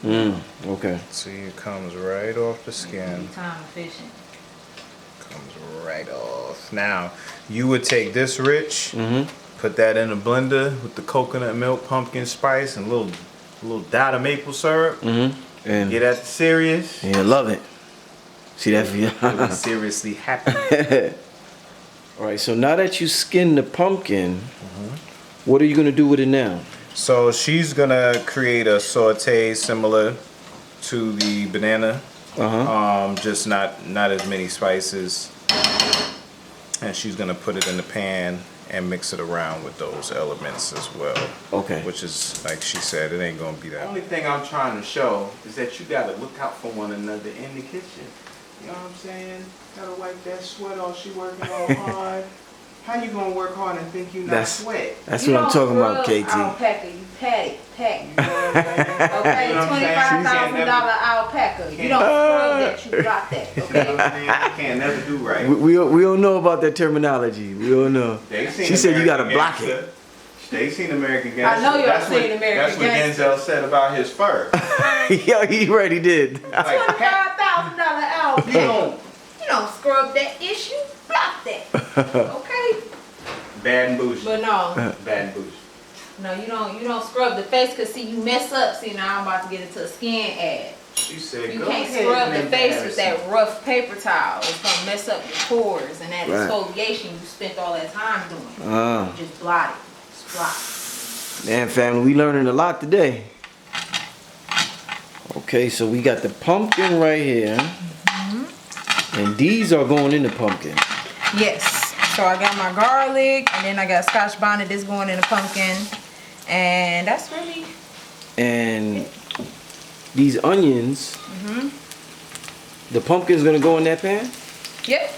[SPEAKER 3] and
[SPEAKER 1] Okay.
[SPEAKER 2] See, it comes right off the skin.
[SPEAKER 3] be time efficient.
[SPEAKER 2] Comes right off. Now, you would take this rich, put that in a blender with the coconut milk, pumpkin spice, and a little dot of maple syrup.
[SPEAKER 1] And
[SPEAKER 2] Get that serious.
[SPEAKER 1] yeah, love it. See that for you?
[SPEAKER 2] You'll be seriously happy.
[SPEAKER 1] All right. So now that you skin the pumpkin, what are you gonna do with it now?
[SPEAKER 2] So she's gonna create a saute similar to the banana. Just not as many spices. And she's gonna put it in the pan and mix it around with those elements as well.
[SPEAKER 1] Okay.
[SPEAKER 2] Which is, like she said, it ain't gonna be that. The only thing I'm trying to show is that you gotta look out for one another in the kitchen. You know what I'm saying? Gotta wipe that sweat off. She working all hard. How you gonna work hard and think you not sweat?
[SPEAKER 1] That's what I'm talking about, KT.
[SPEAKER 3] Alpaca, you pack. Okay,
[SPEAKER 2] You know what I'm saying?
[SPEAKER 3] $25,000 alpaca. You don't scrub that, you drop that.
[SPEAKER 2] You know
[SPEAKER 3] Okay.
[SPEAKER 2] what I'm saying? You can't never do right.
[SPEAKER 1] We don't know about that terminology. We don't know. She said you gotta block it.
[SPEAKER 2] They seen American Gangster.
[SPEAKER 3] I know y'all seen American
[SPEAKER 2] That's what
[SPEAKER 3] Gangster.
[SPEAKER 2] Denzel said about his fur.
[SPEAKER 1] Yo, he already did.
[SPEAKER 2] Like,
[SPEAKER 3] $25,000 alpaca. You don't scrub that issue. Block that. Okay.
[SPEAKER 2] bad and bougie.
[SPEAKER 3] But no.
[SPEAKER 2] Bad and bougie.
[SPEAKER 3] No, you don't scrub the face, because see, you mess up. See, now I'm about to get into a skin ad.
[SPEAKER 2] She said,
[SPEAKER 3] You
[SPEAKER 2] go
[SPEAKER 3] can't
[SPEAKER 2] ahead
[SPEAKER 3] scrub
[SPEAKER 2] and
[SPEAKER 3] the face with
[SPEAKER 2] embarrass
[SPEAKER 3] that rough paper towel. It's gonna mess up your pores and that
[SPEAKER 1] Right.
[SPEAKER 3] exfoliation you spent all that time doing. You just blot it. Just blot it.
[SPEAKER 1] Man, family, we learning a lot today. Okay, so we got the pumpkin right here. And these are going in the pumpkin.
[SPEAKER 3] Yes. So I got my garlic, and then I got Scotch bonnet that's going in the pumpkin. And that's really
[SPEAKER 1] And these onions. The pumpkin's gonna go in that pan?
[SPEAKER 3] Yep.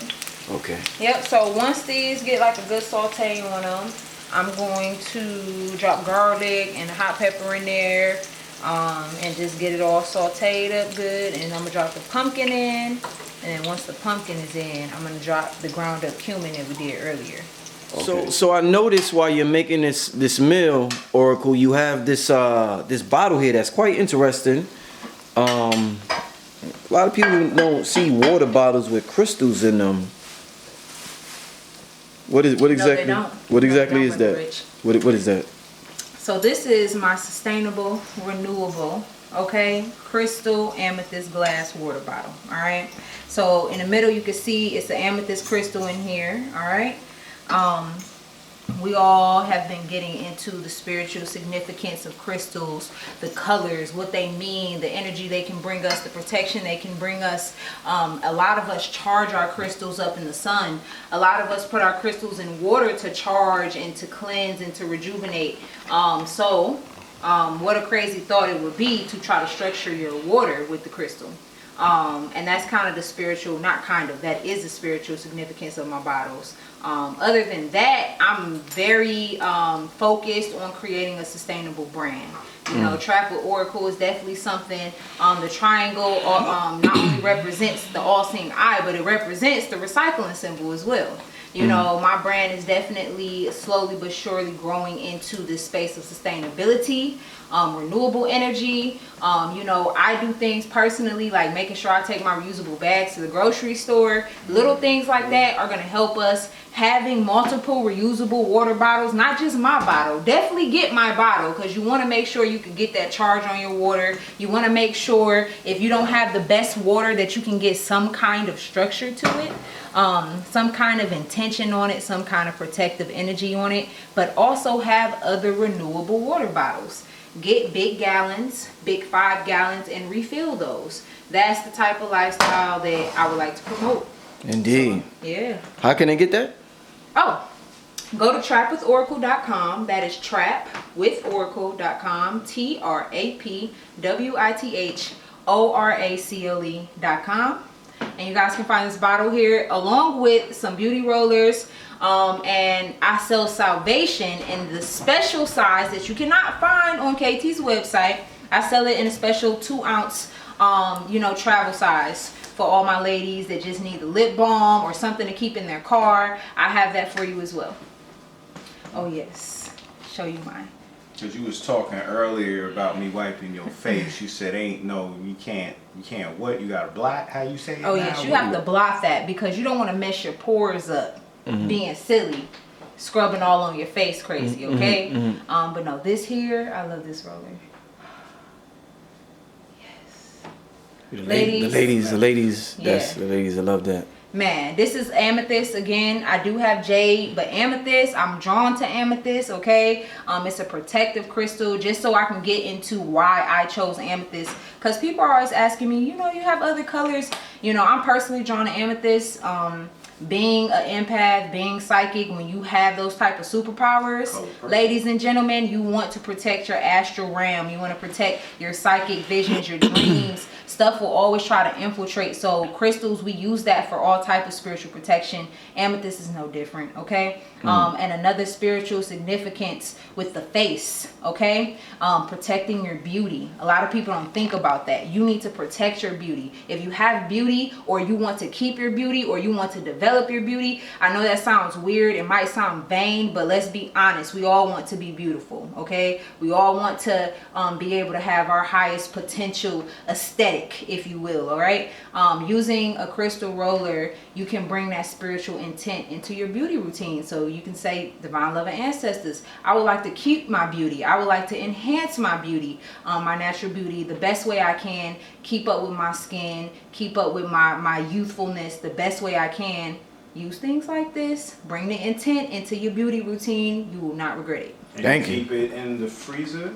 [SPEAKER 1] Okay.
[SPEAKER 3] Yep, so once these get like a good saute on them, I'm going to drop garlic and hot pepper in there, and just get it all sauteed up good. And I'm gonna drop the pumpkin in, and then once the pumpkin is in, I'm gonna drop the ground up cumin that we did earlier.
[SPEAKER 1] Okay. So I noticed while you're making this meal, Oracle, you have this this bottle here that's quite interesting. A lot of people don't see water bottles with crystals in them. What exactly?
[SPEAKER 3] No,
[SPEAKER 1] what exactly
[SPEAKER 3] they
[SPEAKER 1] is
[SPEAKER 3] don't,
[SPEAKER 1] that?
[SPEAKER 3] Rich.
[SPEAKER 1] What is that?
[SPEAKER 3] So this is my sustainable, renewable, okay, crystal amethyst glass water bottle. All right. So in the middle, you can see it's an amethyst crystal in here. All right. We all have been getting into the spiritual significance of crystals, the colors, what they mean, the energy they can bring us, the protection they can bring us. A lot of us charge our crystals up in the sun. A lot of us put our crystals in water to charge and to cleanse and to rejuvenate. What a crazy thought it would be to try to structure your water with the crystal. And that's kind of the spiritual, not kind of, that is the spiritual significance of my bottles. Other than that, I'm very focused on creating a sustainable brand. You know, Trap with Oracle is definitely something. The triangle not only represents the all-seeing eye, but it represents the recycling symbol as well. You know, my brand is definitely slowly but surely growing into this space of sustainability, renewable energy. You know, I do things personally like making sure I take my reusable bags to the grocery store. Little things like that are going to help us. Having multiple reusable water bottles, not just my bottle. Definitely get my bottle, because you want to make sure you can get that charge on your water. You want to make sure if you don't have the best water that you can get some kind of structure to it. Some kind of intention on it, some kind of protective energy on it, but also have other renewable water bottles. Get big gallons, big 5 gallons, and refill those. That's the type of lifestyle that I would like to promote.
[SPEAKER 1] Indeed.
[SPEAKER 3] So, yeah.
[SPEAKER 1] How can I get that?
[SPEAKER 3] Oh, go to trapwithoracle.com. That is trapwithoracle.com. TRAPWITHORACLE.com. And you guys can find this bottle here along with some beauty rollers. And I sell Salvation in the special size that you cannot find on KT's website. I sell it in a special 2-ounce, you know, travel size for all my ladies that just need a lip balm or something to keep in their car. I have that for you as well. Oh yes, show you mine.
[SPEAKER 2] Because you was talking earlier about me wiping your face. You said ain't no, you can't what? You got to blot? How you say it?
[SPEAKER 3] Oh yes, you have to blot that because you don't want to mess your pores up being silly, scrubbing all on your face crazy, okay? But no, this here, I love this roller. Yes.
[SPEAKER 1] The ladies, that's the ladies that love that.
[SPEAKER 3] Man, this is amethyst again. I do have jade, but amethyst, I'm drawn to amethyst, okay? It's a protective crystal, just so I can get into why I chose amethyst. Because people are always asking me, you know, you have other colors. You know, I'm personally drawn to amethyst. Being an empath, being psychic, when you have those type of superpowers, ladies and gentlemen, you want to protect your astral realm. You want to protect your psychic visions, your dreams. Stuff will always try to infiltrate. So crystals, we use that for all type of spiritual protection. Amethyst is no different, okay? And another spiritual significance with the face, okay? Protecting your beauty. A lot of people don't think about that. You need to protect your beauty. If you have beauty, or you want to keep your beauty, or you want to develop your beauty, I know that sounds weird, it might sound vain, but let's be honest, we all want to be beautiful, okay? We all want to be able to have our highest potential aesthetic, if you will, all right? Using a crystal roller, you can bring that spiritual intent into your beauty routine. So you can say, divine love and ancestors, I would like to keep my beauty, I would like to enhance my beauty, my natural beauty, the best way I can, keep up with my skin, keep up with my youthfulness the best way I can. Use things like this, bring the intent into your beauty routine, you will not regret it.
[SPEAKER 2] And
[SPEAKER 1] Thank you.
[SPEAKER 2] Keep it in the freezer.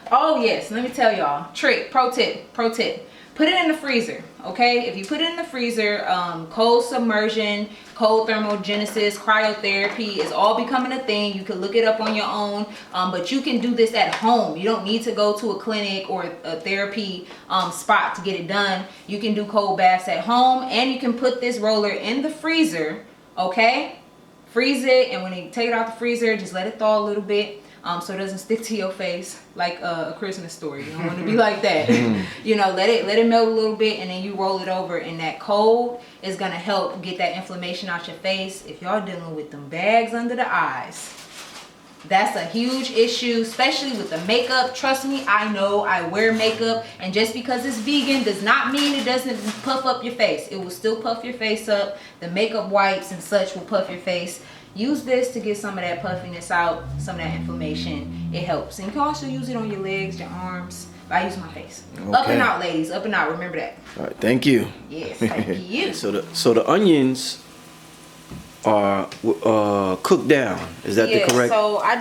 [SPEAKER 3] Oh yes, let me tell y'all, trick, pro tip. put it in the freezer, okay? If you put it in the freezer, cold submersion, cold thermogenesis, cryotherapy is all becoming a thing. You can look it up on your own, but you can do this at home. You don't need to go to a clinic or a therapy spot to get it done. You can do cold baths at home, and you can put this roller in the freezer, okay? Freeze it, and when you take it out the freezer, just let it thaw a little bit. So it doesn't stick to your face like a Christmas story. You don't want to be like that. You know, let it melt a little bit, and then you roll it over, and that cold is gonna help get that inflammation out your face. If y'all dealing with them bags under the eyes, that's a huge issue, especially with the makeup. Trust me, I know I wear makeup, and just because it's vegan does not mean it doesn't puff up your face. It will still puff your face up. The makeup wipes and such will puff your face. Use this to get some of that puffiness out, some of that inflammation. It helps. And you can also use it on your legs, your arms. I use my face. Okay. Up and out, ladies. Up and out. Remember that.
[SPEAKER 1] All right. Thank you.
[SPEAKER 3] Yes. Thank you.
[SPEAKER 1] So the onions are cooked down. Is that the correct?
[SPEAKER 3] So I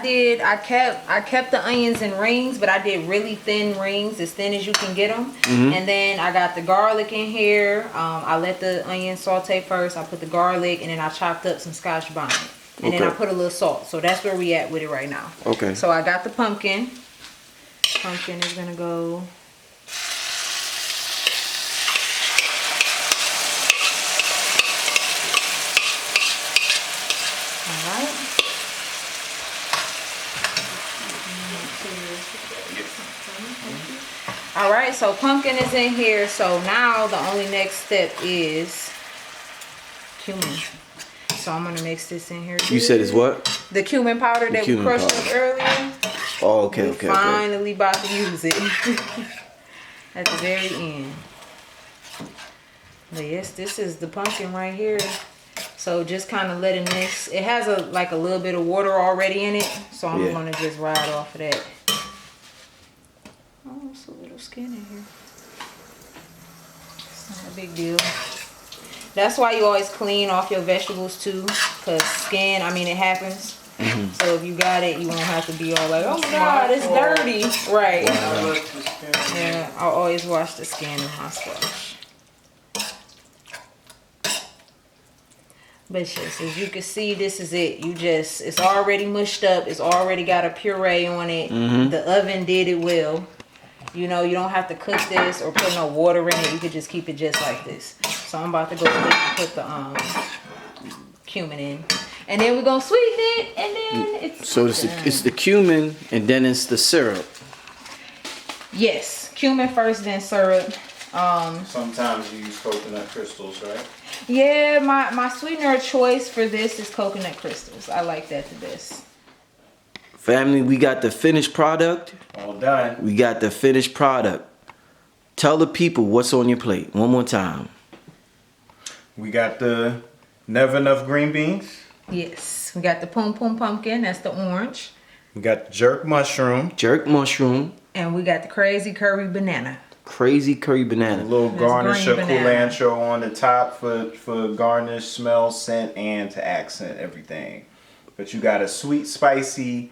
[SPEAKER 3] kept the onions in rings, but I did really thin rings, as thin as you can get them. And then I got the garlic in here. I let the onion saute first. I put the garlic, and then I chopped up some Scotch bonnet. And then I put a little salt. So that's where we at with it right now.
[SPEAKER 1] Okay.
[SPEAKER 3] So I got the pumpkin. Pumpkin is gonna go. Alright. Alright, so pumpkin is in here. So now the only next step is cumin. So I'm gonna mix this in here.
[SPEAKER 1] You said it's what?
[SPEAKER 3] The cumin powder that we crushed up earlier.
[SPEAKER 1] Oh, okay,
[SPEAKER 3] we finally about to use it at the very end. But yes, this is the pumpkin right here. So just kind of letting this. It has a little bit of water already in it, so I'm gonna just ride off of that. Oh, there's a little skin in here. It's not a big deal. That's why you always clean off your vegetables too, because skin, I mean, it happens. So if you got it, you won't have to be all like, oh my God, it's dirty. Right. Yeah, I'll always wash the skin in my Scotch. But yes, as you can see, this is it. It's already mushed up. It's already got a puree on it. The oven did it well. You know, you don't have to cook this or put no water in it. You could just keep it just like this. So I'm about to go put the cumin in. And then we're going to sweeten it, and then it's
[SPEAKER 1] So it's the cumin, and then it's the syrup.
[SPEAKER 3] Yes, cumin first, then syrup.
[SPEAKER 2] Sometimes you use coconut crystals, right?
[SPEAKER 3] Yeah, my sweetener of choice for this is coconut crystals. I like that the best.
[SPEAKER 1] Family, we got the finished product.
[SPEAKER 2] All done.
[SPEAKER 1] We got the finished product. Tell the people what's on your plate one more time.
[SPEAKER 2] We got the Never Enough green beans.
[SPEAKER 3] Yes, we got the Poom pumpkin. That's the orange.
[SPEAKER 2] We got the jerk mushroom.
[SPEAKER 1] Jerk mushroom.
[SPEAKER 3] And we got the crazy curry banana.
[SPEAKER 1] Crazy curry
[SPEAKER 2] A
[SPEAKER 1] banana.
[SPEAKER 2] little garnish of
[SPEAKER 3] green
[SPEAKER 2] cilantro on the top for garnish, smell, scent, and to accent everything. But you got a sweet, spicy.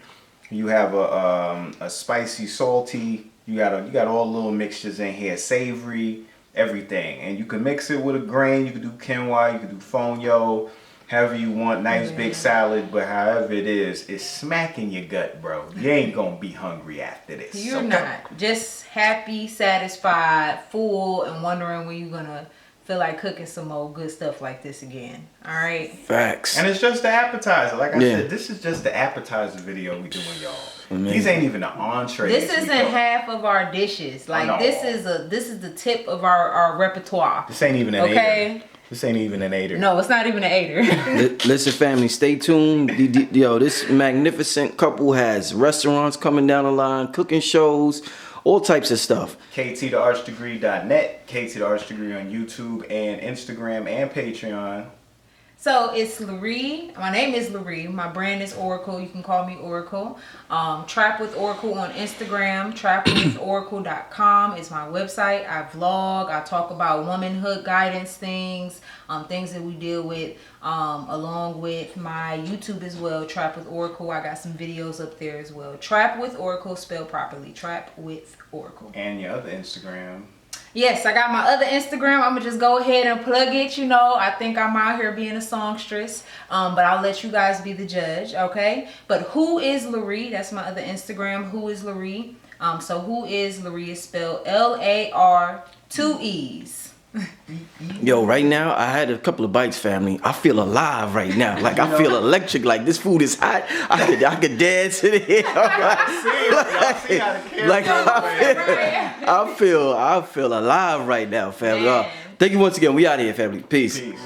[SPEAKER 2] You have a spicy, salty. You got all little mixtures in here, savory, everything. And you can mix it with a grain. You can do quinoa. You can do fonio. However you want, nice big salad, but however it is, it's smacking your gut, bro. You ain't gonna be hungry after this.
[SPEAKER 3] You're not. Just happy, satisfied, full, and wondering when you're gonna feel like cooking some more good stuff like this again. All right.
[SPEAKER 1] Facts.
[SPEAKER 2] And it's just the appetizer. Like I said, this is just the appetizer video we doing, y'all.
[SPEAKER 1] Amazing.
[SPEAKER 2] These ain't even the entree.
[SPEAKER 3] This isn't half of our dishes. Like this is the tip of our repertoire.
[SPEAKER 2] This ain't even an eighter. This ain't even an eighter.
[SPEAKER 3] No, it's not even an eighter.
[SPEAKER 1] Listen, family, stay tuned. Yo, this magnificent couple has restaurants coming down the line, cooking shows, all types of stuff.
[SPEAKER 2] KTTheArchDegree.net, KT the Arch Degree on YouTube and Instagram and Patreon.
[SPEAKER 3] So it's Lurie. My name is Lurie. My brand is Oracle. You can call me Oracle. Trap with Oracle on Instagram. Trapwithoracle.com is my website. I vlog. I talk about womanhood guidance things, things that we deal with, along with my YouTube as well. Trap with Oracle. I got some videos up there as well. Trap with Oracle, spelled properly. Trap with Oracle.
[SPEAKER 2] And your other Instagram.
[SPEAKER 3] Yes, I got my other Instagram. I'm gonna just go ahead and plug it. You know, I think I'm out here being a songstress, but I'll let you guys be the judge, okay? But Who Is Laree? That's my other Instagram. Who Is Laree? So Who Is Laree is spelled L-A-R 2 E's.
[SPEAKER 1] Yo, right now I had a couple of bites, family. I feel alive right now. Like I feel electric. Like this food is hot. I could dance in it. I feel alive right now, family. Thank you once again. We out here, family. Peace.
[SPEAKER 2] Peace.